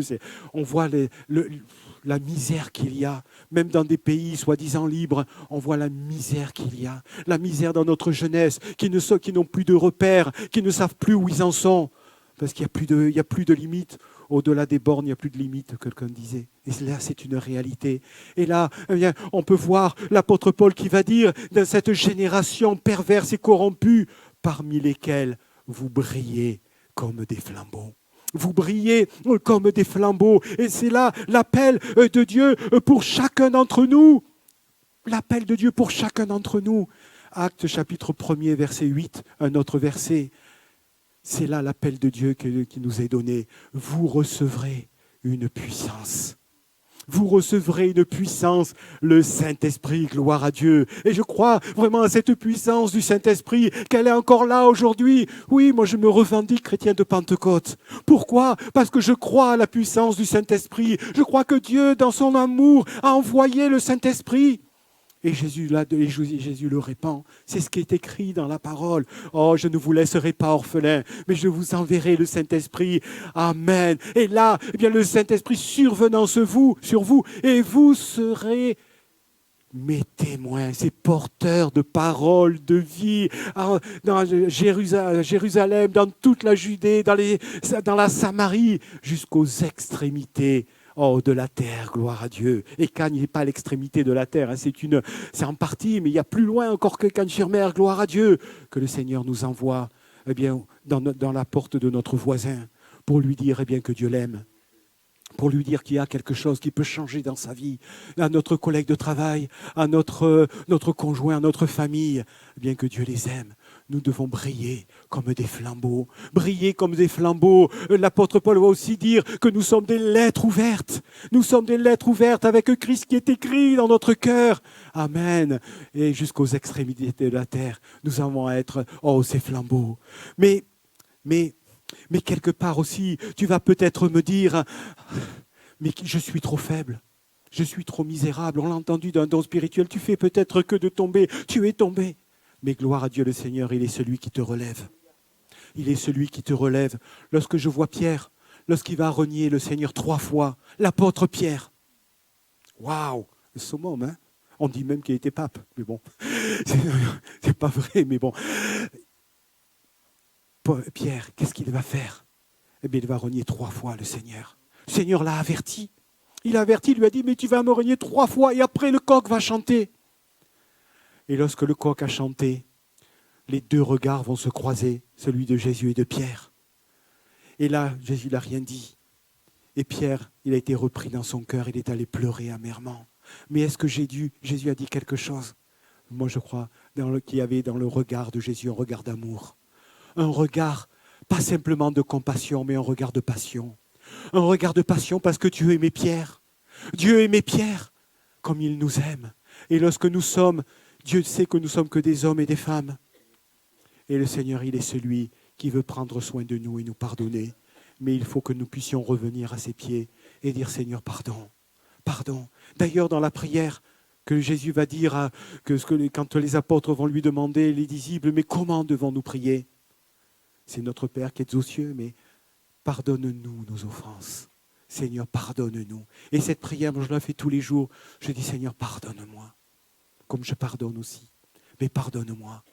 On voit la misère qu'il y a, même dans des pays soi-disant libres, on voit la misère qu'il y a. La misère dans notre jeunesse, qui n'ont plus de repères, qui ne savent plus où ils en sont. Parce qu'il n'y a plus de limites. Au-delà des bornes, il n'y a plus de limites, quelqu'un disait. Et là, c'est une réalité. Et là, eh bien, on peut voir l'apôtre Paul qui va dire, dans cette génération perverse et corrompue, parmi lesquelles vous brillez comme des flambeaux. Vous brillez comme des flambeaux. Et c'est là l'appel de Dieu pour chacun d'entre nous. L'appel de Dieu pour chacun d'entre nous. Actes chapitre 1er, verset 8, un autre verset. C'est là l'appel de Dieu qui nous est donné. Vous recevrez une puissance. Vous recevrez une puissance, le Saint-Esprit, gloire à Dieu. Et je crois vraiment à cette puissance du Saint-Esprit, qu'elle est encore là aujourd'hui. Oui, moi je me revendique chrétien de Pentecôte. Pourquoi? Parce que je crois à la puissance du Saint-Esprit. Je crois que Dieu, dans son amour, a envoyé le Saint-Esprit. Et Jésus le répand. C'est ce qui est écrit dans la parole. Oh, je ne vous laisserai pas orphelins, mais je vous enverrai le Saint-Esprit. Amen. Et là, eh bien, le Saint-Esprit survenant sur vous, et vous serez mes témoins, ces porteurs de paroles de vie, dans Jérusalem, dans toute la Judée, dans la Samarie, jusqu'aux extrémités. Oh, de la terre, gloire à Dieu. Et Cannes n'est pas à l'extrémité de la terre, hein, c'est en partie, mais il y a plus loin encore que Cannes-sur-Mer, gloire à Dieu, que le Seigneur nous envoie eh bien, dans la porte de notre voisin pour lui dire eh bien, que Dieu l'aime, pour lui dire qu'il y a quelque chose qui peut changer dans sa vie, à notre collègue de travail, à notre conjoint, à notre famille, eh bien que Dieu les aime. Nous devons briller comme des flambeaux. Briller comme des flambeaux. L'apôtre Paul va aussi dire que nous sommes des lettres ouvertes. Nous sommes des lettres ouvertes avec Christ qui est écrit dans notre cœur. Amen. Et jusqu'aux extrémités de la terre, nous allons être, ces flambeaux. Mais quelque part aussi, tu vas peut-être me dire, mais je suis trop faible. Je suis trop misérable. On l'a entendu d'un don spirituel. Tu fais peut-être que de tomber. Tu es tombé. Mais gloire à Dieu le Seigneur, il est celui qui te relève. Il est celui qui te relève. Lorsque je vois Pierre, lorsqu'il va renier le Seigneur 3 fois, l'apôtre Pierre. Waouh, le summum, hein. On dit même qu'il était pape, mais bon, c'est pas vrai, mais bon. Pierre, qu'est-ce qu'il va faire? Eh bien, il va renier 3 fois le Seigneur. Le Seigneur l'a averti. Il a averti, il lui a dit, mais tu vas me renier 3 fois et après le coq va chanter. Et lorsque le coq a chanté, les 2 regards vont se croiser, celui de Jésus et de Pierre. Et là, Jésus n'a rien dit. Et Pierre, il a été repris dans son cœur, il est allé pleurer amèrement. Mais est-ce que Jésus a dit quelque chose? Moi, je crois qu'il y avait dans le regard de Jésus un regard d'amour. Un regard, pas simplement de compassion, mais un regard de passion. Un regard de passion parce que Dieu aimait Pierre. Dieu aimait Pierre comme il nous aime. Et lorsque nous sommes, Dieu sait que nous sommes que des hommes et des femmes. Et le Seigneur, il est celui qui veut prendre soin de nous et nous pardonner. Mais il faut que nous puissions revenir à ses pieds et dire, Seigneur, pardon, pardon. D'ailleurs, dans la prière que Jésus va dire, quand les apôtres vont lui demander, les disciples, mais comment devons-nous prier? C'est notre Père qui est aux cieux, mais pardonne-nous nos offenses. Seigneur, pardonne-nous. Et cette prière, moi, je la fais tous les jours. Je dis, Seigneur, pardonne-moi. comme je pardonne aussi. Mais pardonne-moi.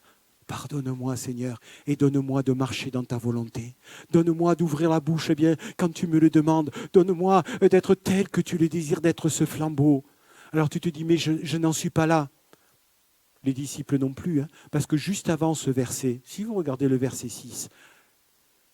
Pardonne-moi, Seigneur, et donne-moi de marcher dans ta volonté. Donne-moi d'ouvrir la bouche eh bien, quand tu me le demandes. Donne-moi d'être tel que tu le désires, d'être ce flambeau. Alors tu te dis, mais je n'en suis pas là. Les disciples non plus, hein, parce que juste avant ce verset, si vous regardez le verset 6,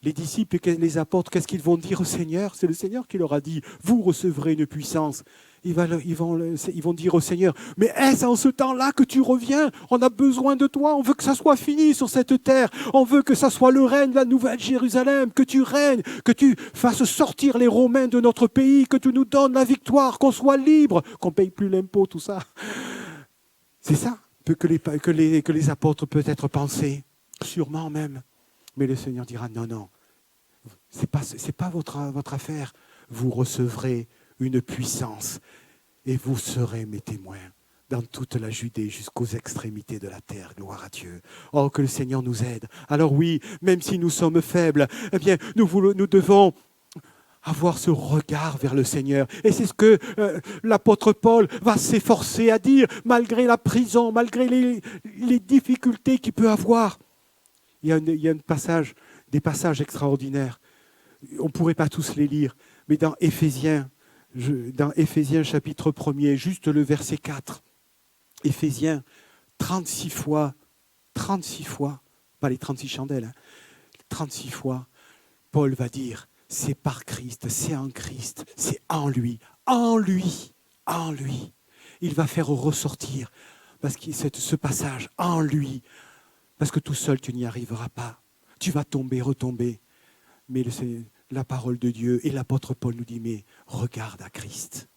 les disciples et les apôtres, qu'est-ce qu'ils vont dire au Seigneur? C'est le Seigneur qui leur a dit, vous recevrez une puissance. Ils vont dire au Seigneur, mais est-ce en ce temps-là que tu reviens? On a besoin de toi, on veut que ça soit fini sur cette terre. On veut que ça soit le règne de la nouvelle Jérusalem, que tu règnes, que tu fasses sortir les Romains de notre pays, que tu nous donnes la victoire, qu'on soit libre, qu'on ne paye plus l'impôt, tout ça. C'est ça que les apôtres peut-être pensaient, sûrement même. Mais le Seigneur dira, non, non, c'est pas votre affaire. Vous recevrez une puissance et vous serez mes témoins dans toute la Judée jusqu'aux extrémités de la terre. Gloire à Dieu. Oh, que le Seigneur nous aide. Alors oui, même si nous sommes faibles, eh bien, nous devons avoir ce regard vers le Seigneur. Et c'est ce que l'apôtre Paul va s'efforcer à dire, malgré la prison, malgré les difficultés qu'il peut avoir. Il y a des passages extraordinaires. On ne pourrait pas tous les lire, mais dans Éphésiens chapitre 1er, juste le verset 4, Éphésiens, 36 fois, pas les 36 chandelles, hein, 36 fois, Paul va dire, c'est par Christ, c'est en Christ, c'est en lui. Il va faire ressortir parce que ce passage, en lui, parce que tout seul, tu n'y arriveras pas. Tu vas tomber, retomber. Mais la parole de Dieu et l'apôtre Paul nous dit, mais regarde à Christ.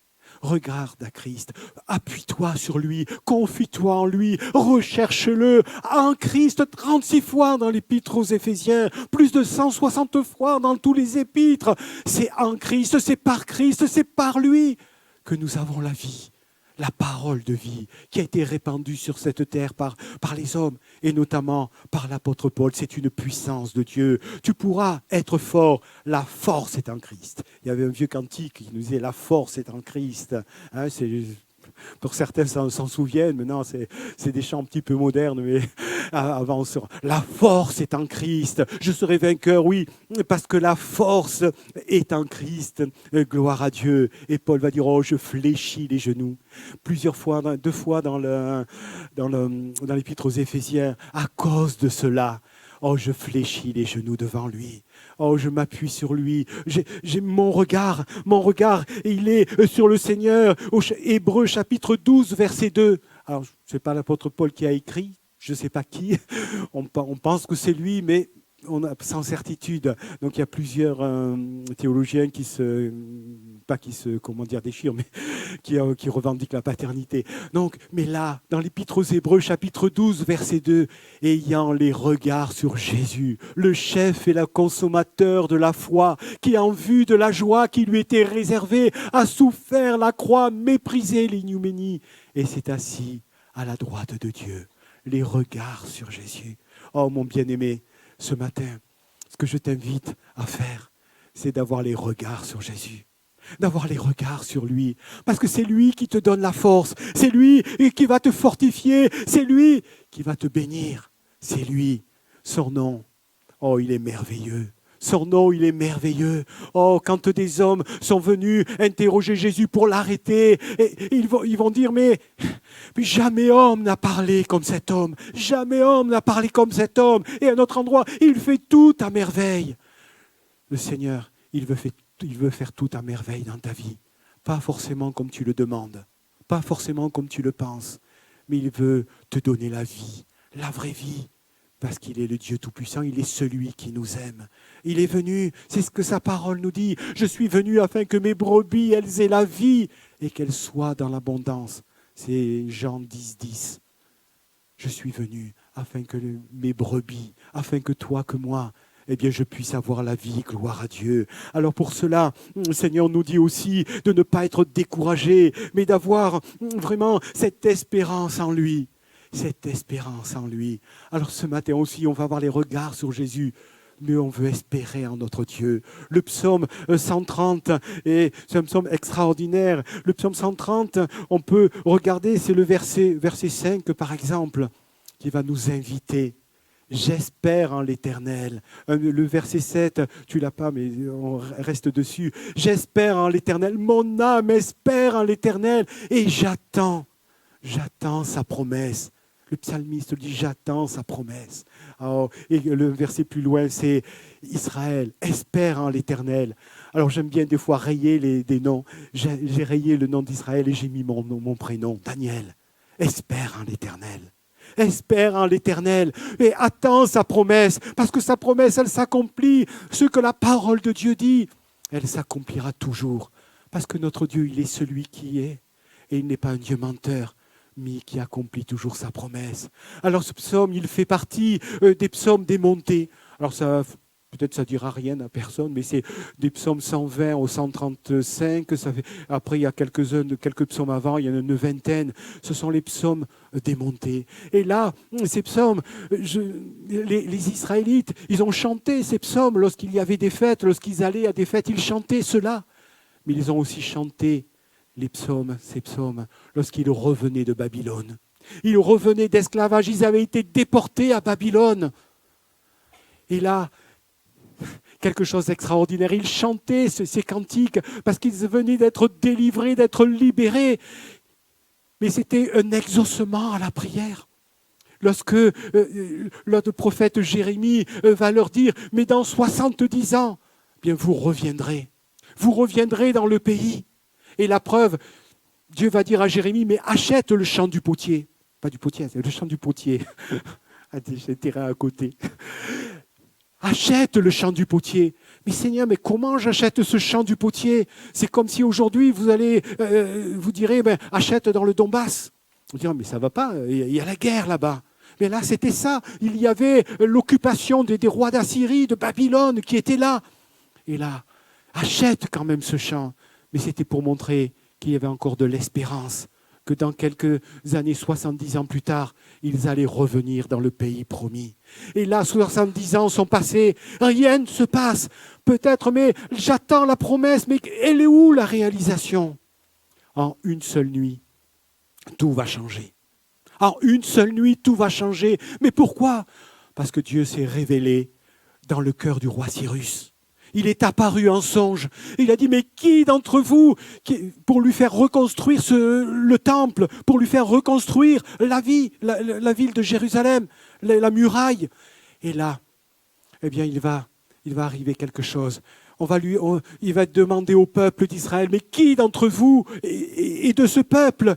Regarde à Christ. Appuie-toi sur lui. Confie-toi en lui. Recherche-le. En Christ, 36 fois dans l'épître aux Éphésiens. Plus de 160 fois dans tous les épîtres. C'est en Christ, c'est par Christ, c'est par lui que nous avons la vie. La parole de vie qui a été répandue sur cette terre par les hommes et notamment par l'apôtre Paul. C'est une puissance de Dieu. Tu pourras être fort. La force est en Christ. Il y avait un vieux cantique qui nous disait « La force est en Christ ». Hein, pour certains s'en souviennent, maintenant c'est des chants un petit peu modernes, mais avant la force est en Christ, je serai vainqueur, oui, parce que la force est en Christ, gloire à Dieu. Et Paul va dire, oh, je fléchis les genoux. Plusieurs fois, 2 fois dans l'épître aux Éphésiens, à cause de cela, oh, je fléchis les genoux devant lui. Oh, je m'appuie sur lui. J'ai mon regard, il est sur le Seigneur. Au Hébreux chapitre 12, verset 2. Alors, ce n'est pas l'apôtre Paul qui a écrit, je ne sais pas qui. On pense que c'est lui, mais on a sans certitude. Donc, il y a plusieurs théologiens qui déchirent, mais qui revendiquent la paternité. Donc, mais là, dans l'Épître aux Hébreux, chapitre 12, verset 2, ayant les regards sur Jésus, le chef et le consommateur de la foi, qui en vue de la joie qui lui était réservée, a souffert la croix, méprisé l'ignominie, et s'est assis à la droite de Dieu. Les regards sur Jésus. Oh, mon bien-aimé, ce matin, ce que je t'invite à faire, c'est d'avoir les regards sur Jésus. D'avoir les regards sur lui. Parce que c'est lui qui te donne la force. C'est lui qui va te fortifier. C'est lui qui va te bénir. C'est lui. Son nom, oh, il est merveilleux. Son nom, il est merveilleux. Oh, quand des hommes sont venus interroger Jésus pour l'arrêter, et ils vont dire, mais jamais homme n'a parlé comme cet homme. Jamais homme n'a parlé comme cet homme. Et à un autre endroit, il fait tout à merveille. Le Seigneur, il veut faire tout à merveille dans ta vie. Pas forcément comme tu le demandes, pas forcément comme tu le penses, mais il veut te donner la vie, la vraie vie. Parce qu'il est le Dieu Tout-Puissant, il est celui qui nous aime. Il est venu, c'est ce que sa parole nous dit. Je suis venu afin que mes brebis, elles aient la vie et qu'elles soient dans l'abondance. C'est Jean 10, 10. Je suis venu afin que mes brebis, afin que toi, que moi, eh bien, je puisse avoir la vie, gloire à Dieu. Alors pour cela, le Seigneur nous dit aussi de ne pas être découragé, mais d'avoir vraiment cette espérance en lui. Cette espérance en lui. Alors ce matin aussi, on va avoir les regards sur Jésus. mais on veut espérer en notre Dieu. Le psaume 130, et c'est un psaume extraordinaire. Le psaume 130, on peut regarder, c'est le verset 5 par exemple, qui va nous inviter. J'espère en l'Éternel. Le verset 7, tu l'as pas, mais on reste dessus. J'espère en l'Éternel. Mon âme espère en l'Éternel. Et j'attends sa promesse. Le psalmiste dit, j'attends sa promesse. Oh, et le verset plus loin, c'est Israël, espère en l'Éternel. Alors j'aime bien des fois rayer des noms. J'ai rayé le nom d'Israël et j'ai mis mon prénom, Daniel. Espère en l'Éternel. Espère en l'Éternel et attends sa promesse, parce que sa promesse, elle s'accomplit. Ce que la parole de Dieu dit, elle s'accomplira toujours. Parce que notre Dieu, il est celui qui est, et il n'est pas un Dieu menteur, mais qui accomplit toujours sa promesse. Alors ce psaume, il fait partie des psaumes des montées. Alors ça, peut-être ça ne dira rien à personne, mais c'est des psaumes 120 au 135. Après, il y a quelques psaumes avant, il y en a une vingtaine. Ce sont les psaumes des montées. Et là, ces psaumes, les Israélites, ils ont chanté ces psaumes lorsqu'il y avait des fêtes, lorsqu'ils allaient à des fêtes, ils chantaient cela. Mais ils ont aussi chanté ces psaumes, lorsqu'ils revenaient de Babylone. Ils revenaient d'esclavage, ils avaient été déportés à Babylone. Et là, quelque chose d'extraordinaire. Ils chantaient ces cantiques parce qu'ils venaient d'être délivrés, d'être libérés. Mais c'était un exaucement à la prière. Lorsque le prophète Jérémie va leur dire, mais dans 70 ans, bien vous reviendrez dans le pays. Et la preuve, Dieu va dire à Jérémie, mais achète le champ du potier. Pas du potier, c'est le champ du potier. J'ai terrain à côté. Achète le champ du potier. Mais Seigneur, mais comment j'achète ce champ du potier? C'est comme si aujourd'hui vous direz, achète dans le Donbass. Vous direz, mais ça va pas, il y a la guerre là-bas. Mais là, c'était ça. Il y avait l'occupation des rois d'Assyrie, de Babylone qui étaient là. Et là, achète quand même ce champ. Mais c'était pour montrer qu'il y avait encore de l'espérance, que dans quelques années, 70 ans plus tard, ils allaient revenir dans le pays promis. Et là, 70 ans sont passés, rien ne se passe. Peut-être, mais j'attends la promesse, mais elle est où la réalisation? En une seule nuit, tout va changer. En une seule nuit, tout va changer. Mais pourquoi? Parce que Dieu s'est révélé dans le cœur du roi Cyrus. Il est apparu en songe. Il a dit, mais qui d'entre vous, pour lui faire reconstruire le temple, pour lui faire reconstruire la ville de Jérusalem, la muraille? Et là, eh bien, il va arriver quelque chose. Il va demander au peuple d'Israël, mais qui d'entre vous et de ce peuple,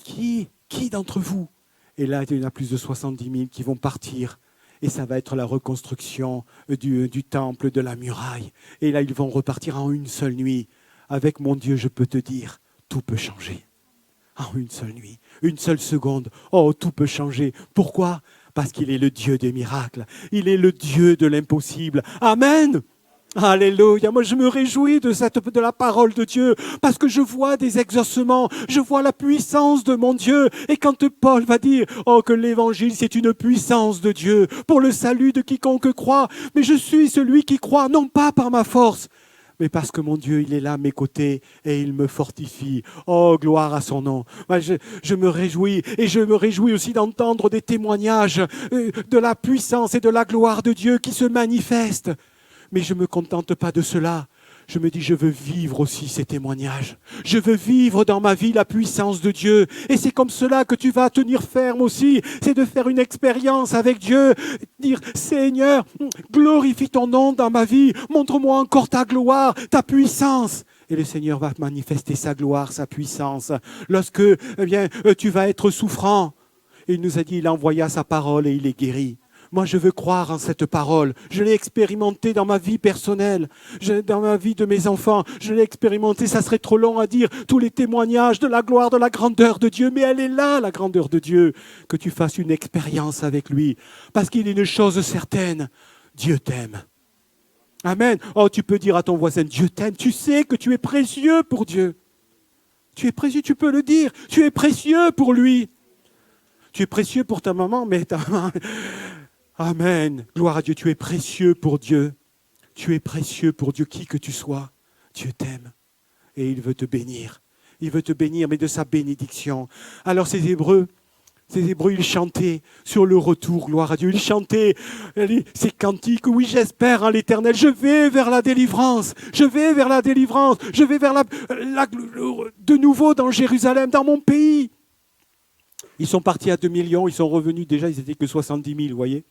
qui d'entre vous? Et là, il y en a plus de 70 000 qui vont partir. Et ça va être la reconstruction du temple, de la muraille. Et là, ils vont repartir en une seule nuit. Avec mon Dieu, je peux te dire, tout peut changer. En une seule nuit, une seule seconde. Oh, tout peut changer. Pourquoi? Parce qu'il est le Dieu des miracles. Il est le Dieu de l'impossible. Amen! Alléluia, moi je me réjouis de la parole de Dieu parce que je vois des exaucements, je vois la puissance de mon Dieu. Et quand Paul va dire que l'évangile c'est une puissance de Dieu pour le salut de quiconque croit, mais je suis celui qui croit non pas par ma force, mais parce que mon Dieu il est là à mes côtés et il me fortifie. Oh, gloire à son nom. Moi, je me réjouis et je me réjouis aussi d'entendre des témoignages de la puissance et de la gloire de Dieu qui se manifestent. Mais je ne me contente pas de cela. Je me dis, je veux vivre aussi ces témoignages. Je veux vivre dans ma vie la puissance de Dieu. Et c'est comme cela que tu vas tenir ferme aussi. C'est de faire une expérience avec Dieu. Dire, Seigneur, glorifie ton nom dans ma vie. Montre-moi encore ta gloire, ta puissance. Et le Seigneur va manifester sa gloire, sa puissance. Lorsque tu vas être souffrant. Et il nous a dit, il envoya sa parole et il est guéri. Moi, je veux croire en cette parole. Je l'ai expérimenté dans ma vie personnelle, dans ma vie de mes enfants. Je l'ai expérimenté, ça serait trop long à dire, tous les témoignages de la gloire, de la grandeur de Dieu. Mais elle est là, la grandeur de Dieu. Que tu fasses une expérience avec lui. Parce qu'il est une chose certaine, Dieu t'aime. Amen. Oh, tu peux dire à ton voisin, Dieu t'aime. Tu sais que tu es précieux pour Dieu. Tu es précieux, tu peux le dire. Tu es précieux pour lui. Tu es précieux pour ta maman, mais ta maman... Amen. Gloire à Dieu. Tu es précieux pour Dieu. Tu es précieux pour Dieu, qui que tu sois. Dieu t'aime et il veut te bénir. Il veut te bénir, mais de sa bénédiction. Alors ces Hébreux, ils chantaient sur le retour, gloire à Dieu. Ils chantaient ces cantiques, oui, j'espère en l'Éternel. Je vais vers la délivrance. Je vais vers la délivrance. Je vais vers de nouveau dans Jérusalem, dans mon pays. Ils sont partis à 2 millions, ils sont revenus. Déjà, ils n'étaient que 70 000, vous voyez.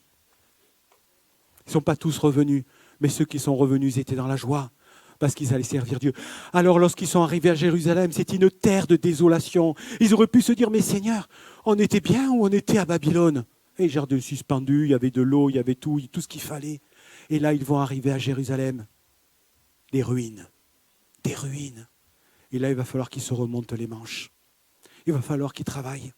Ils ne sont pas tous revenus, mais ceux qui sont revenus, ils étaient dans la joie. Parce qu'ils allaient servir Dieu. Alors lorsqu'ils sont arrivés à Jérusalem, c'était une terre de désolation. Ils auraient pu se dire, mais Seigneur, on était bien ou on était à Babylone? Et jardin suspendu, il y avait de l'eau, il y avait tout ce qu'il fallait. Et là, ils vont arriver à Jérusalem. Des ruines. Et là, il va falloir qu'ils se remontent les manches. Il va falloir qu'ils travaillent.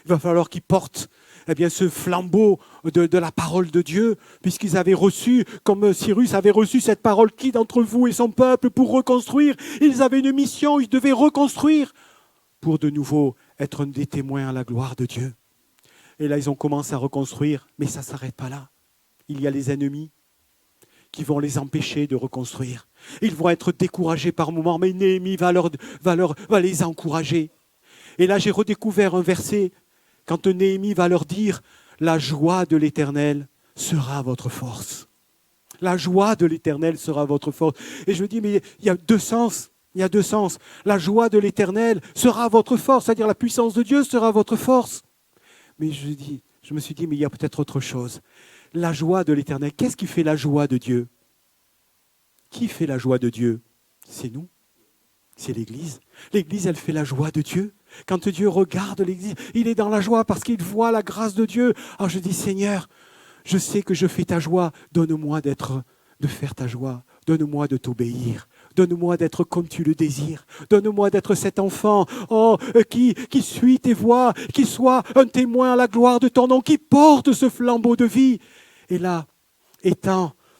Il va falloir qu'ils portent ce flambeau de la parole de Dieu, puisqu'ils avaient reçu, comme Cyrus avait reçu cette parole, qui d'entre vous est son peuple pour reconstruire? Ils avaient une mission, ils devaient reconstruire pour de nouveau être des témoins à la gloire de Dieu. Et là, ils ont commencé à reconstruire, mais ça ne s'arrête pas là. Il y a les ennemis qui vont les empêcher de reconstruire. Ils vont être découragés par moments, mais Néhémie va les encourager. Et là, j'ai redécouvert un verset quand Néhémie va leur dire « La joie de l'Éternel sera votre force. » La joie de l'Éternel sera votre force. Et je me dis, mais il y a deux sens. La joie de l'Éternel sera votre force, c'est-à-dire la puissance de Dieu sera votre force. Mais je me suis dit, mais il y a peut-être autre chose. La joie de l'Éternel, qu'est-ce qui fait la joie de Dieu? Qui fait la joie de Dieu? C'est nous. C'est l'Église. L'Église, elle fait la joie de Dieu. Quand Dieu regarde l'Église, il est dans la joie parce qu'il voit la grâce de Dieu. Alors je dis, Seigneur, je sais que je fais ta joie. Donne-moi de faire ta joie. Donne-moi de t'obéir. Donne-moi d'être comme tu le désires. Donne-moi d'être cet enfant qui suit tes voies, qui soit un témoin à la gloire de ton nom, qui porte ce flambeau de vie. Et là,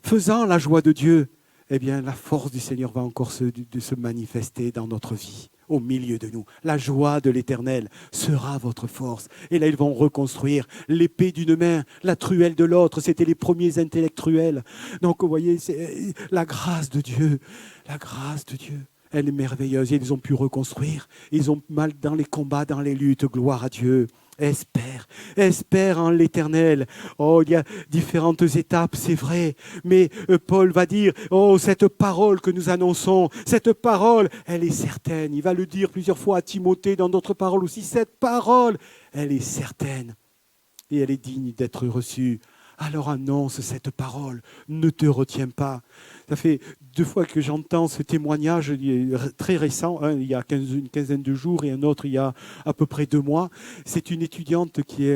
faisant la joie de Dieu, eh bien, la force du Seigneur va encore se manifester dans notre vie, au milieu de nous. La joie de l'Éternel sera votre force. Et là, ils vont reconstruire l'épée d'une main, la truelle de l'autre. C'était les premiers intellectuels. Donc, vous voyez, c'est la grâce de Dieu. La grâce de Dieu, elle est merveilleuse. Et ils ont pu reconstruire. Ils ont mal dans les combats, dans les luttes. Gloire à Dieu. Espère en l'Éternel. Oh, il y a différentes étapes, c'est vrai. Mais Paul va dire, cette parole que nous annonçons, cette parole, elle est certaine. Il va le dire plusieurs fois à Timothée, dans d'autres paroles aussi. Cette parole, elle est certaine. Et elle est digne d'être reçue. Alors annonce cette parole. Ne te retiens pas. Ça fait 2 fois que j'entends ce témoignage très récent, il y a une quinzaine de jours et un autre il y a à peu près 2 mois. C'est une étudiante qui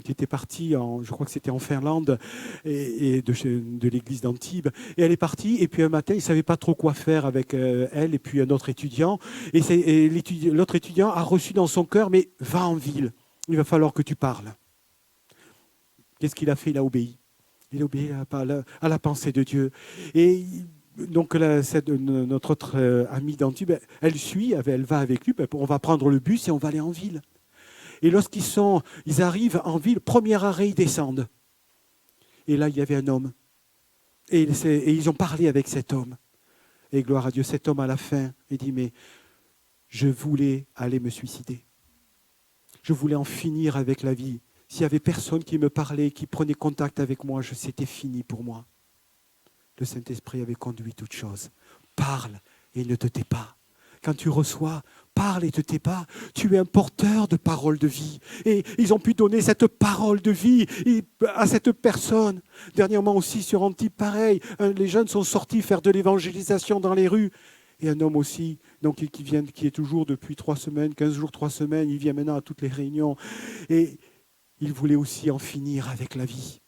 était partie, je crois que c'était en Finlande, et de l'église d'Antibes. Et elle est partie, et puis un matin, il ne savait pas trop quoi faire avec elle et puis un autre étudiant. Et l'autre étudiant a reçu dans son cœur, mais va en ville, il va falloir que tu parles. Qu'est-ce qu'il a fait? Il a obéi. Il a obéi à la pensée de Dieu. Et donc, notre autre amie d'Antibes, elle va avec lui, on va prendre le bus et on va aller en ville. Et lorsqu'ils arrivent en ville, premier arrêt, ils descendent. Et là, il y avait un homme. Et ils ont parlé avec cet homme. Et gloire à Dieu, cet homme à la fin, il dit, mais je voulais aller me suicider. Je voulais en finir avec la vie. S'il n'y avait personne qui me parlait, qui prenait contact avec moi, c'était fini pour moi. Le Saint-Esprit avait conduit toutes choses. Parle et ne te tais pas. Quand tu reçois, parle et ne te tais pas. Tu es un porteur de parole de vie. Et ils ont pu donner cette parole de vie à cette personne. Dernièrement aussi sur Antibes, pareil. Les jeunes sont sortis faire de l'évangélisation dans les rues. Et un homme aussi, donc, qui est toujours depuis 3 semaines, 15 jours, 3 semaines, il vient maintenant à toutes les réunions. Et il voulait aussi en finir avec la vie.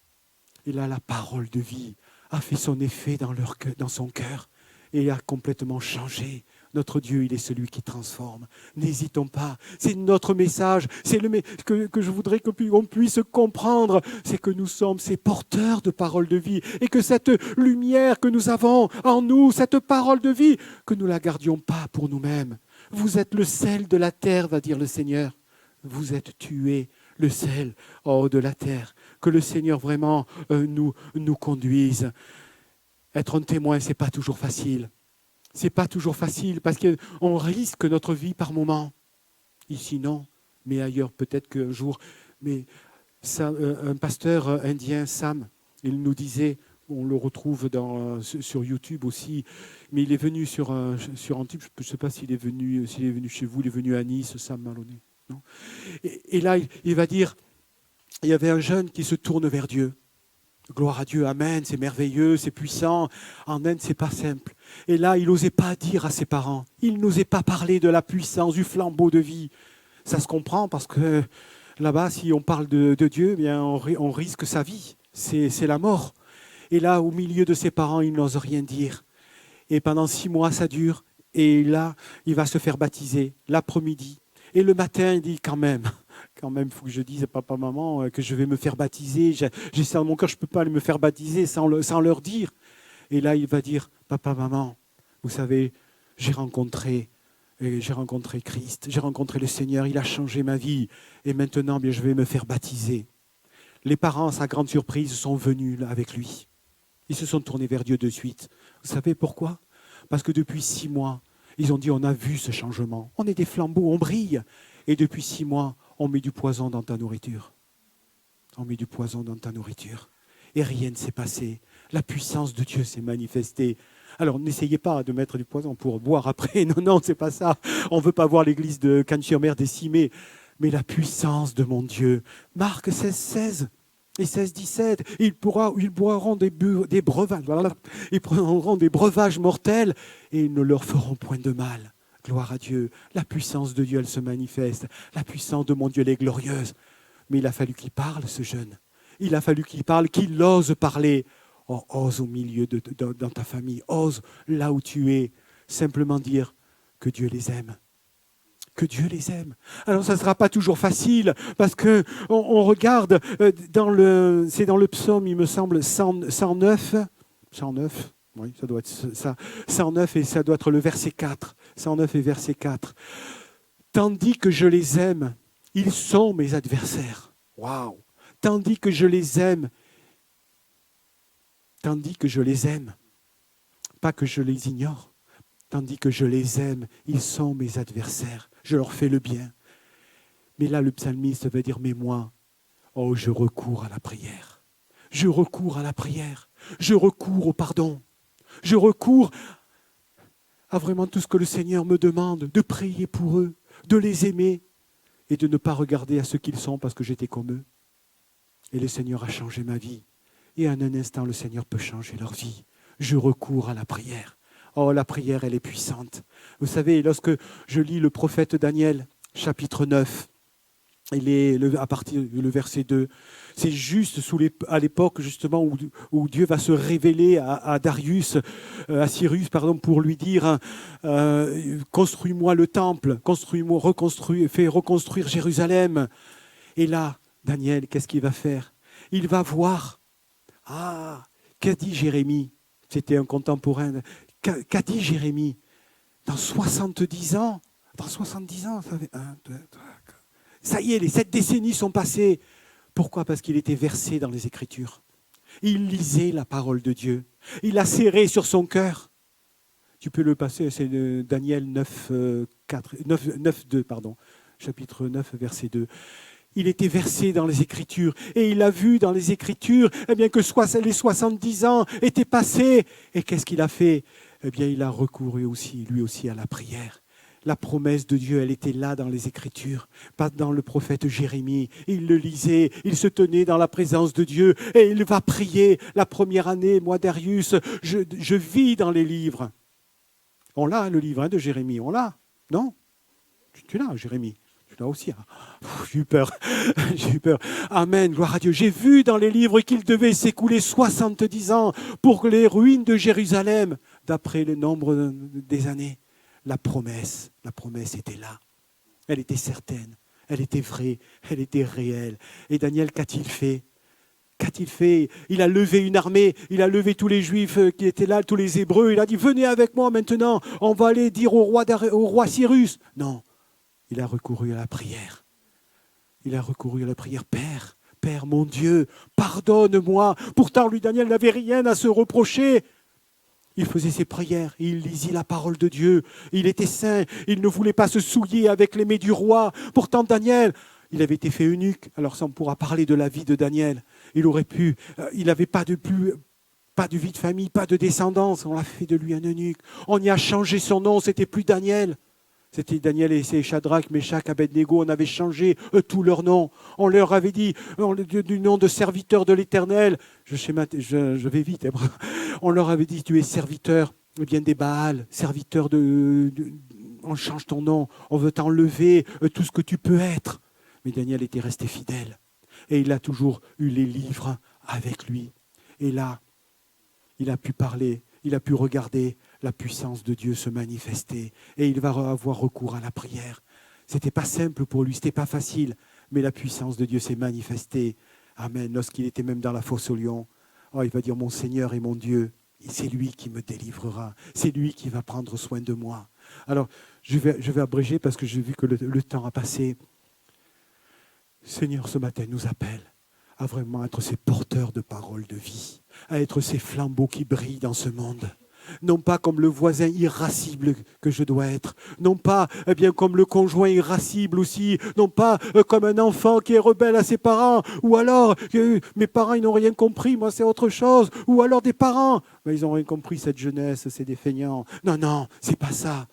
Et là, la parole de vie a fait son effet dans son cœur et a complètement changé. Notre Dieu, il est celui qui transforme. N'hésitons pas. C'est notre message. C'est que je voudrais qu'on puisse comprendre. C'est que nous sommes ces porteurs de parole de vie. Et que cette lumière que nous avons en nous, cette parole de vie, que nous ne la gardions pas pour nous-mêmes. Vous êtes le sel de la terre, va dire le Seigneur. Vous êtes tués. Le sel de la terre. que le Seigneur vraiment nous conduise. Être un témoin, ce n'est pas toujours facile. Ce n'est pas toujours facile parce qu'on risque notre vie par moments. Ici, non, mais ailleurs, peut-être qu'un jour. Mais ça, un pasteur indien, Sam, il nous disait, on le retrouve sur YouTube aussi, mais il est venu sur Antibes, je ne sais pas s'il est venu chez vous, il est venu à Nice, Sam Maloney. Non, et là, il va dire, il y avait un jeune qui se tourne vers Dieu. Gloire à Dieu, amen, c'est merveilleux, c'est puissant. En Inde, c'est pas simple. Et là, il n'osait pas dire à ses parents, il n'osait pas parler de la puissance, du flambeau de vie. Ça se comprend parce que là-bas, si on parle de Dieu, eh bien, on risque sa vie. C'est la mort. Et là, au milieu de ses parents, il n'ose rien dire. Et pendant 6 mois, ça dure. Et là, il va se faire baptiser l'après-midi. Et le matin, il dit quand même, il faut que je dise à papa, maman, que je vais me faire baptiser. J'ai ça dans mon cœur, je ne peux pas me faire baptiser sans leur dire. Et là, il va dire, papa, maman, vous savez, j'ai rencontré Christ, j'ai rencontré le Seigneur, il a changé ma vie. Et maintenant, bien, je vais me faire baptiser. Les parents, à sa grande surprise, sont venus là, avec lui. Ils se sont tournés vers Dieu de suite. Vous savez pourquoi? Parce que depuis 6 mois, ils ont dit, on a vu ce changement. On est des flambeaux, on brille. Et depuis 6 mois, on met du poison dans ta nourriture. On met du poison dans ta nourriture. Et rien ne s'est passé. La puissance de Dieu s'est manifestée. Alors, n'essayez pas de mettre du poison pour boire après. Non, c'est pas ça. On ne veut pas voir l'église de Cannes-sur-Mer décimée. Mais la puissance de mon Dieu. Marc 16 et 16-17. Ils boiront des breuvages. Ils prendront des breuvages mortels et ils ne leur feront point de mal. Gloire à Dieu. La puissance de Dieu, elle se manifeste. La puissance de mon Dieu, elle est glorieuse. Mais il a fallu qu'il parle, ce jeune. Il a fallu qu'il parle, qu'il ose parler. Oh, ose au milieu dans ta famille. Ose là où tu es. Simplement dire que Dieu les aime. Que Dieu les aime. Alors ça ne sera pas toujours facile parce que on regarde c'est dans le psaume, il me semble, 109, oui, ça doit être ça, 109 et ça doit être le verset 4, 109 et verset 4. Tandis que je les aime, ils sont mes adversaires. Waouh! Tandis que je les aime, pas que je les ignore. Tandis que je les aime, ils sont mes adversaires. Je leur fais le bien. Mais là, le psalmiste va dire, mais moi, oh, je recours à la prière. Je recours à la prière. Je recours au pardon. Je recours à vraiment tout ce que le Seigneur me demande, de prier pour eux, de les aimer et de ne pas regarder à ce qu'ils sont parce que j'étais comme eux. Et le Seigneur a changé ma vie. Et en un instant, le Seigneur peut changer leur vie. Je recours à la prière. Oh, la prière, elle est puissante. Vous savez, lorsque je lis le prophète Daniel, chapitre 9, à partir du verset 2, c'est juste à l'époque justement où Dieu va se révéler à Darius, à Cyrus, pour lui dire construis-moi le temple, fais reconstruire Jérusalem. Et là, Daniel, qu'est-ce qu'il va faire? Il va voir. Ah, qu'a dit Jérémie? C'était un contemporain. Qu'a dit Jérémie? Dans 70 ans, ça fait 1, 2, 3, 4. Ça y est, les 7 décennies sont passées. Pourquoi? Parce qu'il était versé dans les Écritures. Il lisait la parole de Dieu. Il l'a serré sur son cœur. Tu peux le passer, c'est Daniel 9, 2, chapitre 9, verset 2. Il était versé dans les Écritures et il a vu dans les Écritures que les 70 ans étaient passés. Et qu'est-ce qu'il a fait? Il a recouru lui aussi à la prière. La promesse de Dieu, elle était là dans les Écritures, pas dans le prophète Jérémie. Il le lisait, il se tenait dans la présence de Dieu et il va prier. La première année, moi Darius, je vis dans les livres. On l'a, le livre de Jérémie, on l'a, non? Tu l'as, Jérémie? Là aussi, j'ai eu peur. Amen, gloire à Dieu. J'ai vu dans les livres qu'il devait s'écouler 70 ans pour les ruines de Jérusalem, d'après le nombre des années. La promesse était là. Elle était certaine, elle était vraie, elle était réelle. Et Daniel, qu'a-t-il fait? Il a levé une armée, il a levé tous les Juifs qui étaient là, tous les Hébreux. Il a dit, venez avec moi maintenant, on va aller dire au roi Cyrus. Non. Il a recouru à la prière. Père Père, mon Dieu, pardonne-moi. Pourtant, lui, Daniel, n'avait rien à se reprocher. Il faisait ses prières, il lisait la parole de Dieu. Il était saint, il ne voulait pas se souiller avec les mets du roi. Pourtant, Daniel, il avait été fait eunuque. Alors ça, on pourra parler de la vie de Daniel. Il n'avait pas de vie de famille, pas de descendance. On l'a fait de lui un eunuque. On y a changé son nom, c'était plus Daniel. C'était Daniel et c'est Shadrach, Meshach, Abednego. On avait changé tous leurs noms. On leur avait dit du nom de serviteur de l'Éternel. Je vais vite. On leur avait dit, tu es serviteur bien des Baals, serviteur on change ton nom, on veut t'enlever tout ce que tu peux être. Mais Daniel était resté fidèle. Et il a toujours eu les livres avec lui. Et là, il a pu parler, il a pu regarder la puissance de Dieu se manifester. Et il va avoir recours à la prière. C'était pas simple pour lui, c'était pas facile. Mais la puissance de Dieu s'est manifestée. Amen. Lorsqu'il était même dans la fosse aux lions, il va dire, mon Seigneur et mon Dieu, c'est lui qui me délivrera. C'est lui qui va prendre soin de moi. Alors, je vais abréger parce que j'ai vu que le temps a passé. Seigneur, ce matin, nous appelle à vraiment être ces porteurs de paroles de vie, à être ces flambeaux qui brillent dans ce monde. Non pas comme le voisin irascible que je dois être, non pas comme le conjoint irascible aussi, non pas comme un enfant qui est rebelle à ses parents, ou alors mes parents ils n'ont rien compris, moi c'est autre chose, ou alors des parents, ils n'ont rien compris, cette jeunesse, c'est des feignants. Non, c'est pas ça.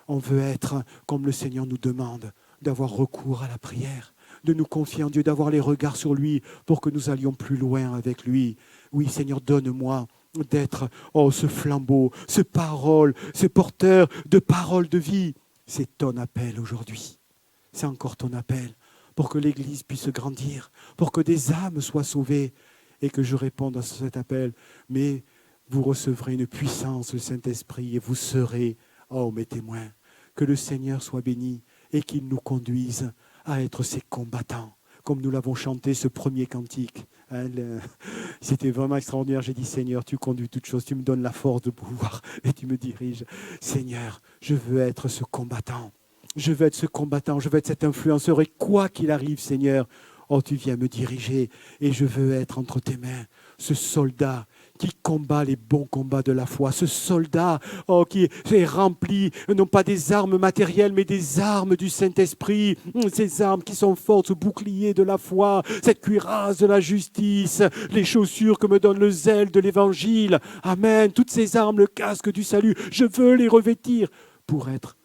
On veut être comme le Seigneur nous demande, d'avoir recours à la prière, de nous confier en Dieu, d'avoir les regards sur lui pour que nous allions plus loin avec lui. Oui, Seigneur, donne-moi d'être ce flambeau, ce porteur de paroles de vie. C'est ton appel aujourd'hui. C'est encore ton appel pour que l'Église puisse grandir, pour que des âmes soient sauvées et que je réponde à cet appel. Mais vous recevrez une puissance, le Saint-Esprit, et vous serez, mes témoins. Que le Seigneur soit béni et qu'il nous conduise à être ses combattants, comme nous l'avons chanté ce premier cantique. C'était vraiment extraordinaire. J'ai dit, Seigneur, tu conduis toutes choses, tu me donnes la force de pouvoir et tu me diriges. Seigneur, je veux être ce combattant. Je veux être ce combattant, je veux être cet influenceur. Et quoi qu'il arrive, Seigneur, tu viens me diriger. Et je veux être entre tes mains, ce soldat qui combat les bons combats de la foi, ce soldat qui est rempli, non pas des armes matérielles, mais des armes du Saint-Esprit, ces armes qui sont fortes, ce bouclier de la foi, cette cuirasse de la justice, les chaussures que me donne le zèle de l'Évangile. Amen, toutes ces armes, le casque du salut, je veux les revêtir pour être,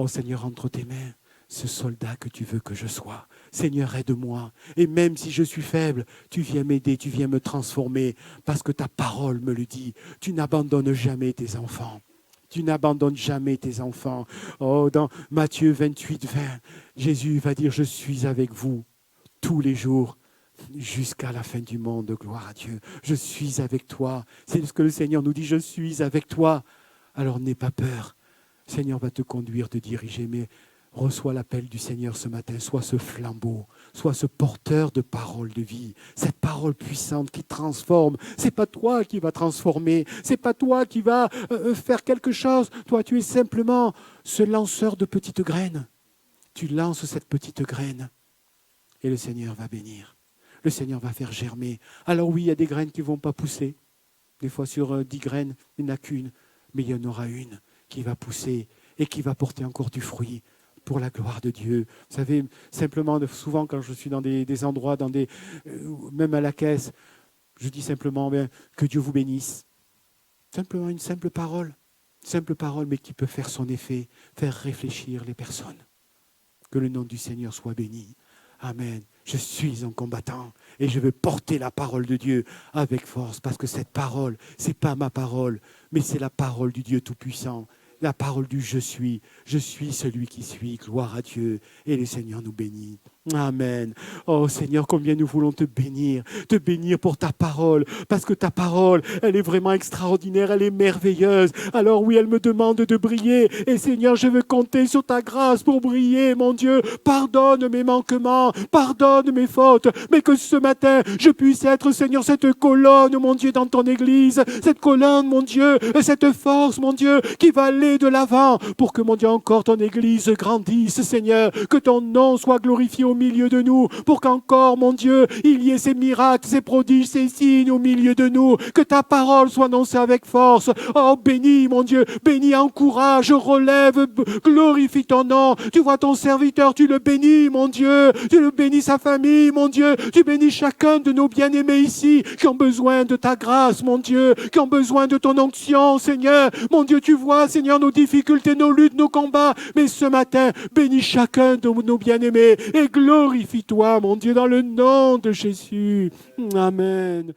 Seigneur, entre tes mains, ce soldat que tu veux que je sois. Seigneur, aide-moi. Et même si je suis faible, tu viens m'aider, tu viens me transformer, parce que ta parole me le dit. Tu n'abandonnes jamais tes enfants. Tu n'abandonnes jamais tes enfants. Dans Matthieu 28, 20, Jésus va dire, je suis avec vous tous les jours jusqu'à la fin du monde. Gloire à Dieu. Je suis avec toi. C'est ce que le Seigneur nous dit, je suis avec toi. Alors n'aie pas peur. Le Seigneur va te conduire, te diriger, mais reçois l'appel du Seigneur ce matin. Sois ce flambeau, sois ce porteur de paroles de vie. Cette parole puissante qui transforme. C'est pas toi qui vas transformer. C'est pas toi qui vas faire quelque chose. Toi, tu es simplement ce lanceur de petites graines. Tu lances cette petite graine et le Seigneur va bénir. Le Seigneur va faire germer. Alors oui, il y a des graines qui ne vont pas pousser. Des fois, sur 10 graines, il n'y en a qu'une. Mais il y en aura une qui va pousser et qui va porter encore du fruit pour la gloire de Dieu. Vous savez, simplement, souvent quand je suis dans des endroits, même à la caisse, je dis simplement que Dieu vous bénisse. Simplement une simple parole, mais qui peut faire son effet, faire réfléchir les personnes. Que le nom du Seigneur soit béni. Amen. Je suis un combattant et je veux porter la parole de Dieu avec force parce que cette parole, ce n'est pas ma parole, mais c'est la parole du Dieu Tout-Puissant. La parole du je suis celui qui suis, gloire à Dieu, et le Seigneur nous bénit. Amen. Oh Seigneur, combien nous voulons te bénir pour ta parole, parce que ta parole, elle est vraiment extraordinaire, elle est merveilleuse. Alors oui, elle me demande de briller, et Seigneur, je veux compter sur ta grâce pour briller, mon Dieu. Pardonne mes manquements, pardonne mes fautes, mais que ce matin, je puisse être, Seigneur, cette colonne, mon Dieu, dans ton église, cette colonne, mon Dieu, cette force, mon Dieu, qui va aller de l'avant pour que, mon Dieu, encore ton église grandisse, Seigneur, que ton nom soit glorifié au au milieu de nous, pour qu'encore, mon Dieu, il y ait ces miracles, ces prodiges, ces signes au milieu de nous, que ta parole soit annoncée avec force. Oh, bénis, mon Dieu, bénis, encourage, relève, glorifie ton nom. Tu vois ton serviteur, tu le bénis, mon Dieu, tu le bénis sa famille, mon Dieu, tu bénis chacun de nos bien-aimés ici, qui ont besoin de ta grâce, mon Dieu, qui ont besoin de ton onction, Seigneur. Mon Dieu, tu vois, Seigneur, nos difficultés, nos luttes, nos combats, mais ce matin, bénis chacun de nos bien-aimés et glorifie-toi, mon Dieu, dans le nom de Jésus. Amen.